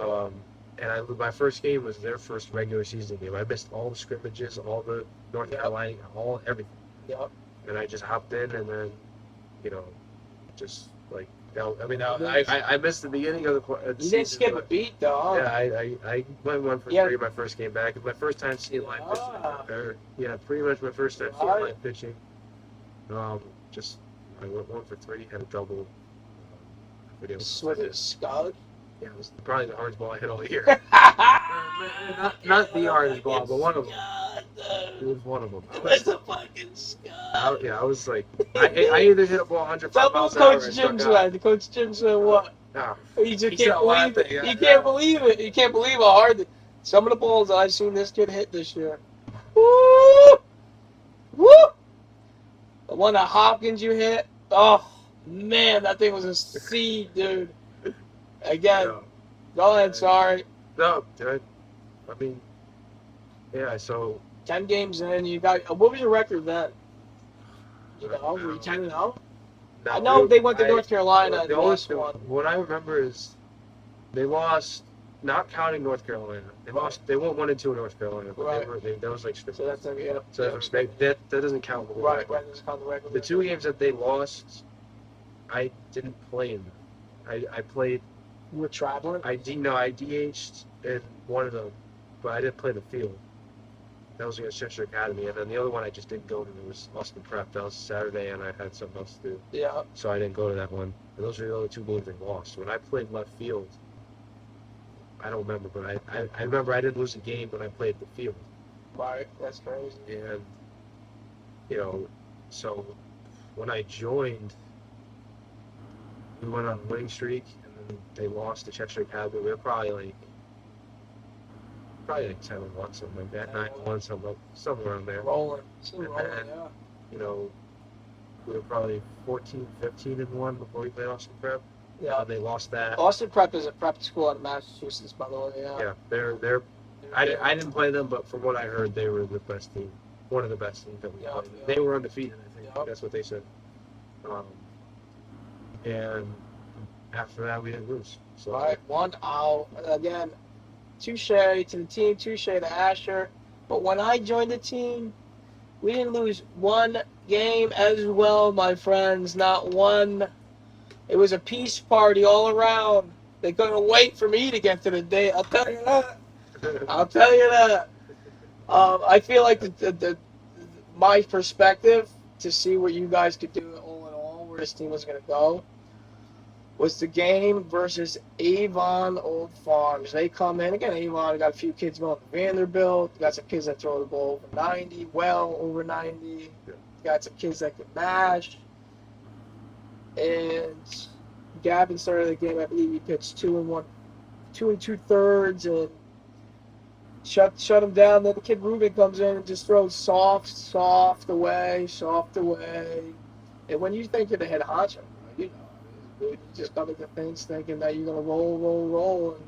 And my first game was their first regular season game. I missed all the scrimmages, all the North Carolina, everything. Yep. And I just hopped in, and then, just like. I missed the beginning of the You season. didn't skip a beat, though. Huh? Yeah, I went 1 for 3 my first game back. It was my first time seeing live pitching. Pretty much my first time seeing live pitching. I went 1 for 3, had a double. Was it a Scud? Yeah, it was probably the hardest ball I hit all year. not the hardest ball, but one of them. It was one of them. It was a fucking Scud. I was like, I either hit a ball 105 miles an hour. Coach Jim said. Coach Jim said what? No. You just can't believe it. You can't believe it. You can't believe how hard some of the balls I've seen this kid hit this year. Woo! Woo! The one that Hopkins you hit. Oh man, that thing was a seed, dude. Again, go ahead. Sorry. No, dude. I mean, Yeah, so 10 games in, you got. What was your record then? You know, were you 10-0? I know they went to North Carolina and the only lost one. what I remember is they lost, not counting North Carolina. They lost. They went 1-2 in North Carolina, but Right. that was like strict. So that's yeah. So that doesn't count. Right. Doesn't count the regular. The 2 games that they lost, I didn't play in them. I played. You were traveling. I DH'd in one of them, but I didn't play the field. That was against Chester Academy, and then the other one I just didn't go to. It was Austin Prep. That was Saturday, and I had something else to do. Yeah. So I didn't go to that one. And those are the only 2 games they lost. When I played left field, I don't remember, but I remember I didn't lose a game when I played the field. Right. That's crazy. And, you know, so when I joined, we went on a winning streak, and then they lost to Chester Academy. We were probably like 10-1, something like that, 9-1, somewhere around there. Rolling. And then, Yeah. you know, we were probably 14-15-1 before we played Austin Prep. Yeah. They lost that. Austin Prep is a prep school out of Massachusetts, by the way. Yeah. Yeah, they're. I didn't play them, but from what I heard, they were the best team, one of the best teams that we played. Yeah. They were undefeated, I think. Yeah. That's what they said. And after that, we didn't lose. So. All right, 1 out. Again, touche to the team, touche to Asher. But when I joined the team, we didn't lose 1 game as well, my friends. Not one. It was a peace party all around. They couldn't wait for me to get to the day. I'll tell you that. I'll tell you that. I feel like my perspective to see what you guys could do all in all, where this team was going to go, was the game versus Avon Old Farms. They come in, again, Avon got a few kids going to Vanderbilt, got some kids that throw the ball over 90, well over 90, got some kids that can mash. And Gavin started the game, I believe he pitched 2 2/3, and shut him down. Then the kid Ruben comes in and just throws soft away. And when you think you're the head honcho, you know, you just come into things thinking that you're gonna roll, and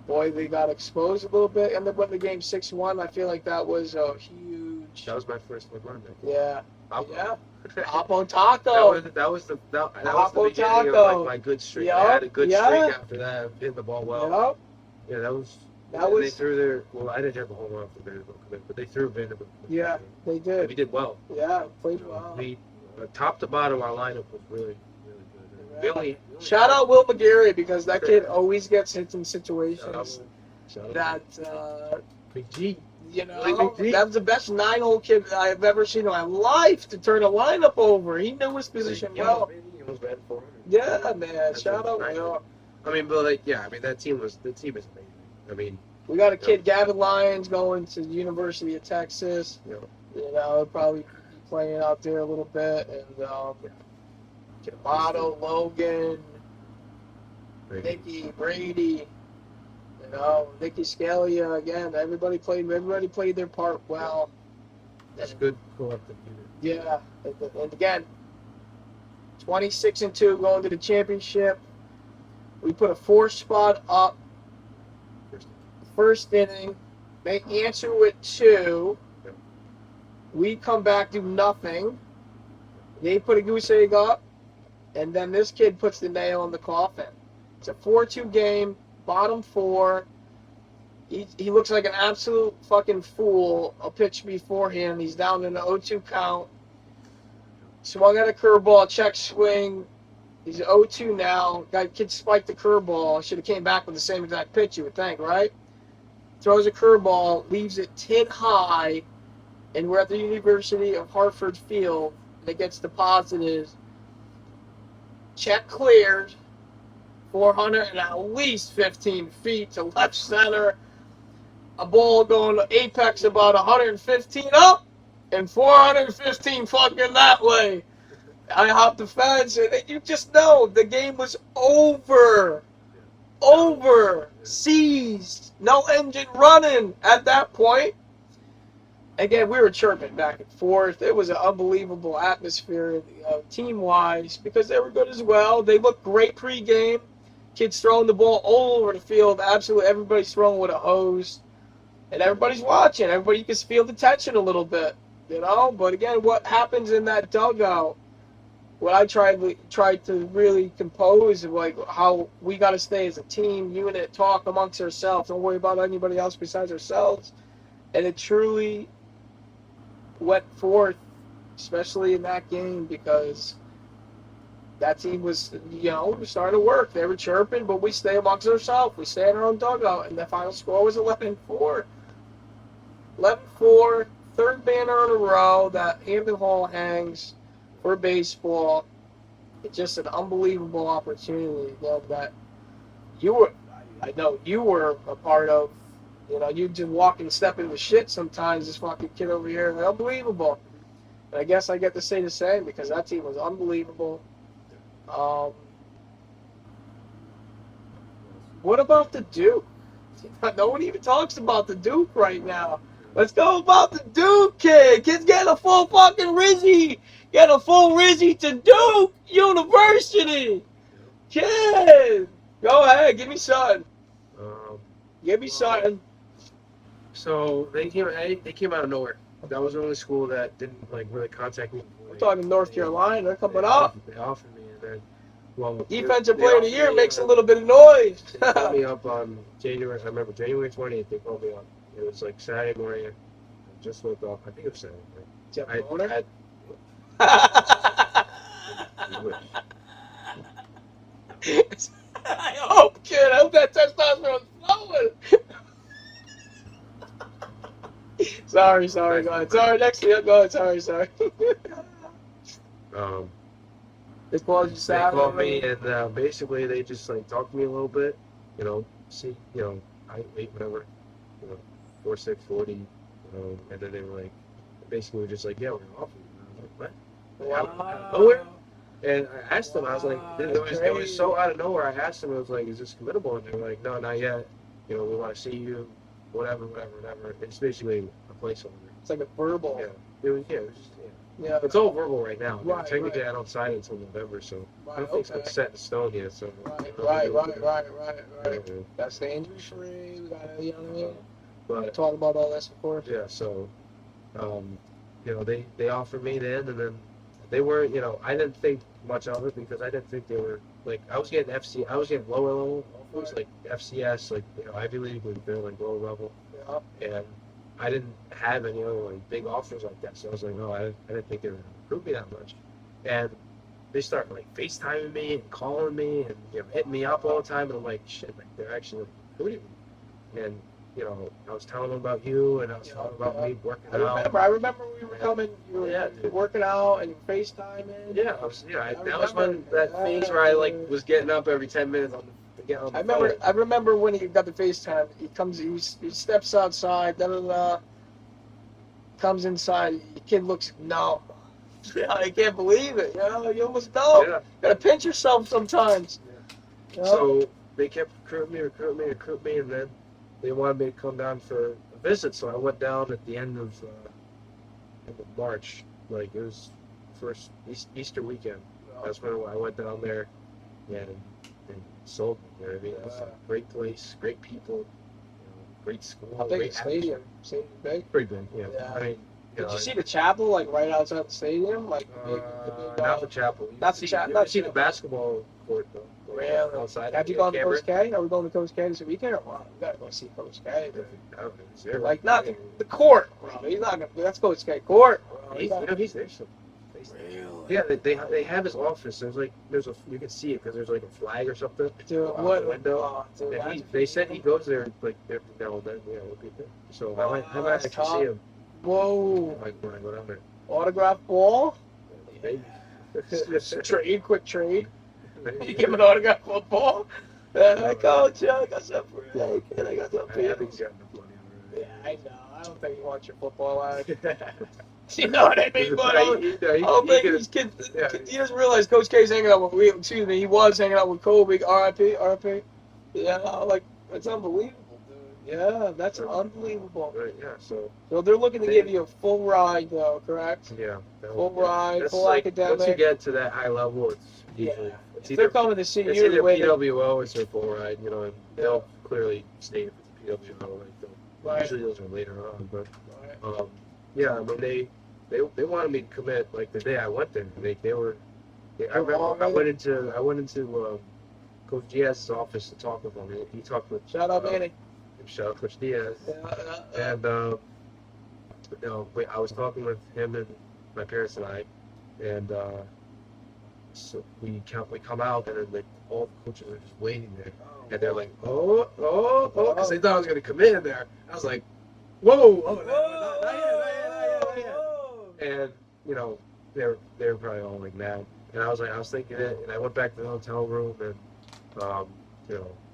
boy, they got exposed a little bit. And then when the game 6-1, I feel like that was a huge. That was my first one run. Yeah. Oppo. Yeah. Oppo Taco. That was the beginning of like my good streak. Yep. I had a good streak after that. Hitting the ball well. Yep. Yeah, that was. They threw their. Well, I didn't have a home run for Vanderbilt, but they threw Vanderbilt. Yeah, they did. And we did well. Yeah, played well. We, top to bottom, our lineup was really good. Yeah. Really Shout out Will McGarry, because that kid always gets hit in situations that Big G. you know, Really Big G. that was the best 9-hole kid I've ever seen in my life to turn a lineup over. He knew his position well. He almost ran 400. Yeah, man. Shout out Will. I mean, but like, yeah, I mean that team is amazing. I mean, we got a kid, Gavin Lyons, going to the University of Texas. Yeah. You know, he'll probably be playing out there a little bit. And Amato, Logan, Nicky, Brady, you know, Nicky Scalia, again, everybody played their part well. That's good collective unit. Yeah. And again, 26-2 going to the championship. We put a 4 spot up. First inning, they answer with 2. We come back, do nothing. They put a goose egg up, and then this kid puts the nail in the coffin. It's a 4-2 game, bottom 4. He looks like an absolute fucking fool. A pitch beforehand. He's down in an 0-2 count. Swung at a curveball, check swing. He's 0-2 now. Kid spiked the curveball. Should have came back with the same exact pitch, you would think, right? Throws a curveball, leaves it 10 high, and we're at the University of Hartford field, and it gets deposited. Check cleared, 400 and at least 15 feet to left center. A ball going to apex about 115 up, and 415 fucking that way. I hopped the fence, and you just know the game was over. Seized, no engine running at that point. Again, we were chirping back and forth. It was an unbelievable atmosphere, team-wise, because they were good as well. They looked great pre-game. Kids throwing the ball all over the field. Absolutely everybody's throwing with a hose. and everybody's watching. Everybody can feel the tension a little bit, you know. But again, what happens in that dugout? What I tried to really compose is like how we got to stay as a team unit, talk amongst ourselves, don't worry about anybody else besides ourselves, and it truly went forth, especially in that game because that team was, starting to work. They were chirping, but we stay amongst ourselves. We stay in our own dugout, and the final score was 11-4. 11-4, third banner in a row that Hampton Hall hangs for baseball. It's just an unbelievable opportunity that I know you were a part of. You just walk and step into shit sometimes, this fucking kid over here. Unbelievable. And I guess I get to say the same because that team was unbelievable. What about the Duke? No one even talks about the Duke right now. Let's go about the Duke kid. Kid's getting a full fucking Rizzy. Get a full Rizzy to Duke University. Kid. Go ahead. Give me something. Give me something. So they came out of nowhere. That was the only school that didn't really contact me. We're talking North Carolina. They're coming up. They offered me, and then Defensive player of the year makes a little bit of noise. They called me up on January. I remember January 20th. They called me up. It was like Saturday morning. I just woke up. I think it was Saturday morning. Jeff Boner? I hope, kid. I hope that testosterone's flowing. Sorry. Go ahead. Sorry, next thing. Go ahead. Sorry. They called you Saturday. They called me and basically they just talked to me a little bit. See, height, weight, whatever. 4'6", 40. And then they were basically were just yeah, we're gonna offer you. And I was what? Wow. Out of nowhere? And I asked them. I was it was so out of nowhere. I asked them. I was is this committable? And they were no, not yet. We want to see you. Whatever. It's basically a placeholder. It's like a verbal. Yeah. It was just, yeah. It's all verbal right now. Right, technically, I don't sign it until November, so I don't think it's set in stone yet. So Right. That's the injury free. We gotta, you know what I mean? But talk about all this, of course. Yeah. So, they offered me then, and then they were, I didn't think much of it because I didn't think they were I was getting I was getting lower level offers FCS, Ivy League, they're lower level. Yeah. And I didn't have any other big offers like that, so I was no, I didn't think they were going to recruit me that much. And they start FaceTiming me and calling me and hitting me up all the time, and I'm shit, they're actually recruiting me. And I was telling them about you, and I was telling them about me working out. I remember we were coming, you were working out and FaceTiming. Yeah, that was when that phase where I was getting up every 10 minutes on the phone. I remember when he got the FaceTime. He steps outside, comes inside. The kid looks numb. I can't believe it. You almost know. Yeah. Gotta pinch yourself sometimes. Yeah. So they kept recruiting me, and then they wanted me to come down for a visit. So I went down at the end of March. It was first Easter weekend. That's when I went down there, and sold me. I mean, it's a great place, great people, great school. How big is the stadium? Stadium big? Pretty big, yeah. I mean, did you see the chapel right outside the stadium? Not the chapel. Not the chapel. You see the basketball court though. Really? Outside. Have you gone to Coach K? Are we going to Coach K this weekend or what? We gotta go see Coach K. Not the court, bro. He's not gonna. That's Coach K court. Bro. He's there. So. Yeah, they have his office. There's you can see it because there's a flag or something on the window. They said he goes there every now and then. Yeah, we'll be there. So I might actually see him. Whoa! When I go down there. Autograph ball. Maybe. Quick trade. You give him an autograph ball. Coach, I got something for you. I got something for you. I think he's got enough money already. Yeah, I know. I don't think he wants your football life. You know what I mean? But I don't think these kids. He doesn't realize Coach K's hanging out with. Excuse me. He was hanging out with Kobe. R.I.P. Yeah, it's unbelievable, dude. Yeah, that's unbelievable. Right. Yeah. So they're looking to give you a full ride, though. Correct? Yeah. Full ride, full academic. Once you get to that high level, it's usually. If they're coming to see you, it's either PWO or it's their full ride. And they'll clearly state if it's PWO. Right. Usually those are later on, but Right. yeah, I mean they wanted me to commit like the day I went there. I remember I went into Coach Diaz's office to talk with him. He talked with Shout out, Manny. shout out Coach Diaz, and I was talking with him and my parents and I, and so we come out and then like all the coaches are just waiting there, and they're like, oh, because they thought I was gonna come in there. I was like, whoa, not yet. And they're probably all like mad. And I was thinking it, and I went back to the hotel room, and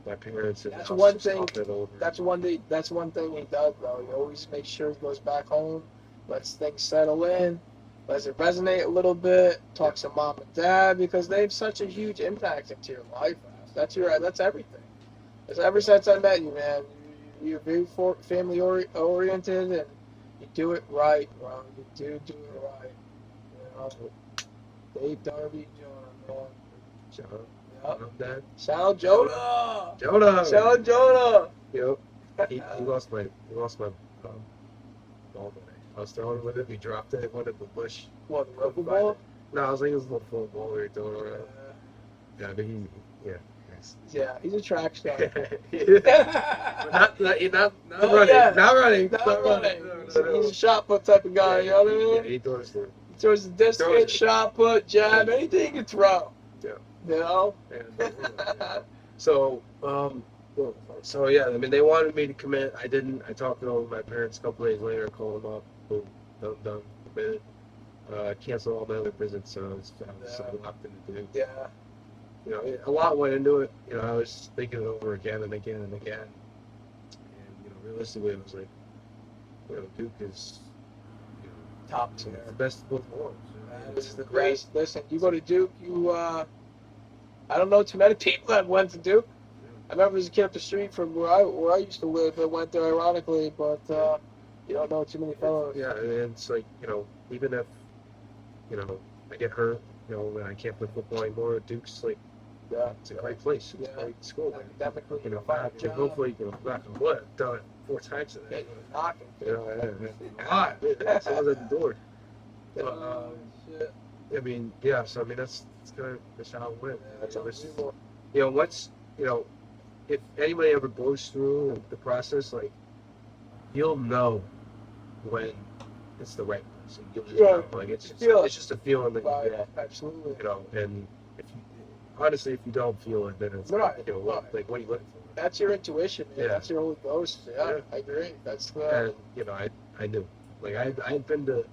my parents and That's the one house thing. talked it over. That's one thing he does, though. He always makes sure he goes back home, lets things settle in, lets it resonate a little bit, talks to mom and dad, because they have such a huge impact into your life. That's everything. Because ever since I met you, man, you're very family oriented, and you do it right, bro. You do it right. You know, Dave, Darby, Jonah, man. Shout out. Yep. Dad. Shout out Jonah. Jonah. Shout out Jonah. Yep. He lost my ball today. I was throwing it with him. He dropped it. It went in the bush. What, the rubber ball? No, I was thinking it was a little full ball we were throwing around. Yeah, but Yeah, he's a track star. But not running. Yeah. Not running. Not running. No. He's a shot put type of guy, you know what I mean? Yeah, he throws the. He throws the distance, shot put, jab, anything he can throw. Yeah. You know? So, so yeah, I mean, they wanted me to commit. I didn't. I talked to my parents a couple days later, called them up, boom, done, committed. Canceled all my other visits, so I was locked in to do. Yeah. A lot went into it. I was thinking it over again and again and again. And realistically, it was like, Duke is Top tier. the best of both worlds. It's the great. Listen, you go to Duke, I don't know too many people that went to Duke. I remember as a kid up the street from where I used to live that went there, ironically, but you don't know too many fellows. Yeah, and it's like, even if, I get hurt, and I can't play football anymore, Duke's like, it's a great place. It's a great school. Academically, Hopefully, knock on wood. I've done it 4 times today. Knocking. A lot. Someone's at the door. Shit. I mean, yeah. So I mean, that's kind of that's how it went. That's unbelievable. If anybody ever goes through the process, like, you'll know when it's the right place. You'll just know. Like, it's just a feeling that you get. Absolutely. And if you honestly, if you don't feel it, then it's like, what are you looking for? That's your intuition, man. Yeah. That's your Holy Ghost. Yeah, I agree. That's and I knew. Like, I had been to.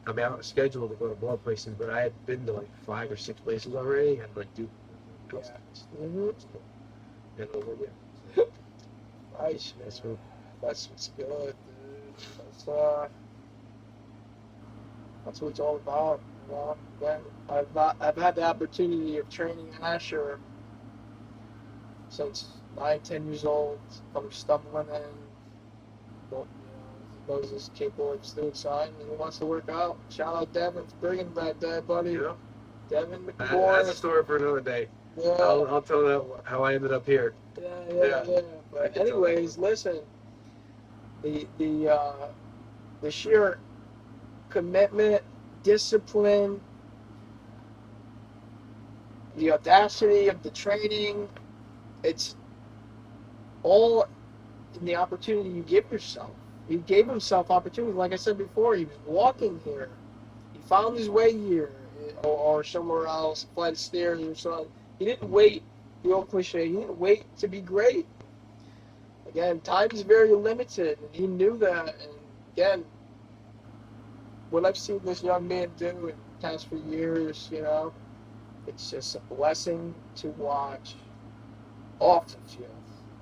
I mean, I was scheduled to go to more places, but I had been to like 5 or 6 places already, and like Duke. Mm-hmm. And Nice, man. That's what's good, dude. That's what it's all about. Again, I've had the opportunity of training Asher since 9, 10 years old. I'm stumbling and he knows he's capable of doing something and he wants to work out. Shout out Devin for bringing that day, buddy. Devin McCord. That's a story for another day. Yeah. I'll tell that how I ended up here. Yeah. But anyways, listen, the sheer commitment, discipline, the audacity of the training, it's all in the opportunity you give yourself. He gave himself opportunity. Like I said before, he was walking here. He found his way here or somewhere else, flight of stairs or something. He didn't wait, the old cliche, he didn't wait to be great. Again, time is very limited, and he knew that. And again, what I've seen this young man do in the past few years, it's just a blessing to watch off the field.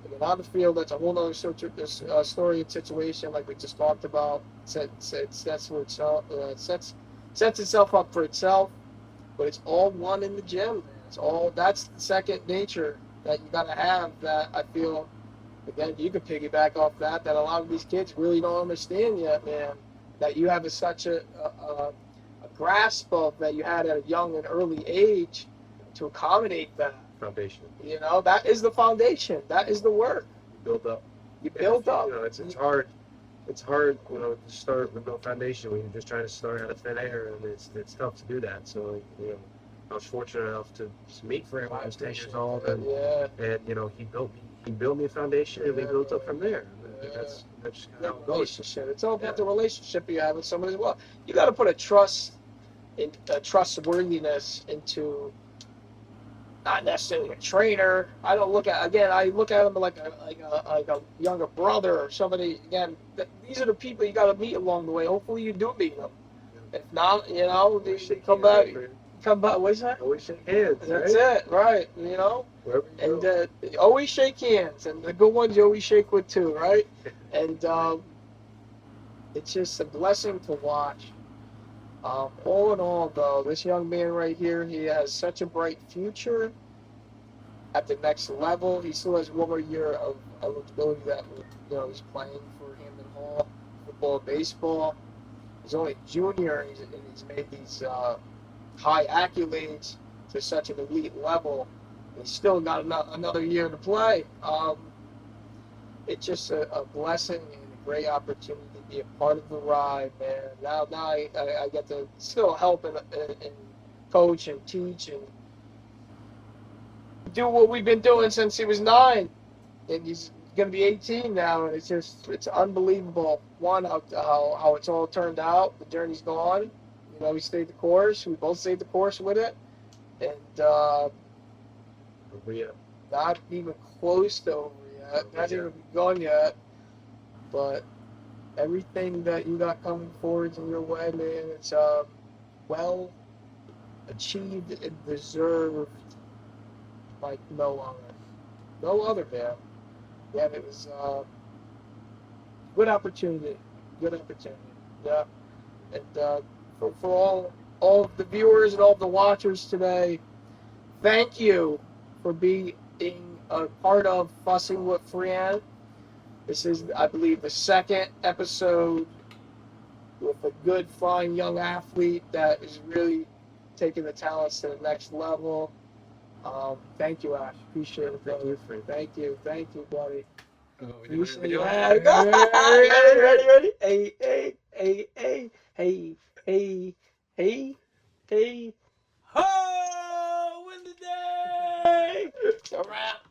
Again, on the field, that's a whole other story and situation, like we just talked about. Sets itself up for itself, but it's all one in the gym. That's the second nature that you gotta have. That I feel, again, you could piggyback off that a lot of these kids really don't understand yet, man. That you have such a grasp of that you had at a young and early age to accommodate that. Foundation. That is the foundation. That is the work. Build up. You build up. You know, it's hard. It's hard, you know, to start with no foundation when you're just trying to start out of thin air, and it's tough to do that. So, you know, I was fortunate enough to meet Fran when I was 10 years old, and you know, he built me a foundation, and we built up from there. And that's how it goes. Relationship. It's all about the relationship you have with somebody as well. You got to put a trustworthiness into. Not necessarily a trainer. I look at him like a younger brother or somebody. Again, these are the people you got to meet along the way. Hopefully, you do meet them. If not, you know, they come back. What's that? Always shake hands. That's it, right? You know, and always shake hands, and the good ones you always shake with too, right? And it's just a blessing to watch. All in all, though, this young man right here, he has such a bright future at the next level. He still has one more year of eligibility that, you know, he's playing for Hampton Hall, football, baseball. He's only a junior, and he's made these high accolades to such an elite level. He's still got another year to play. It's just a blessing and a great opportunity to be a part of the ride, man. Now I get to still help and coach and teach and do what we've been doing since he was 9, and he's going to be 18 now, and it's unbelievable. One, how it's all turned out. The journey's gone. You know, we stayed the course. We both stayed the course with it, and not even close to over yet. Not even gone yet, but everything that you got coming forward in your way, man, it's well achieved and deserved like no other, man. Yeah, it was good opportunity, yeah. And for all of the viewers and all of the watchers today, thank you for being a part of Fussing with Fran. This is, I believe, the second episode with a good, fine young athlete that is really taking the talents to the next level. Thank you, Ash. Appreciate it. Thank you, Fran. Thank you, buddy. Ready? Hey. Ho! Win the day! It's a wrap.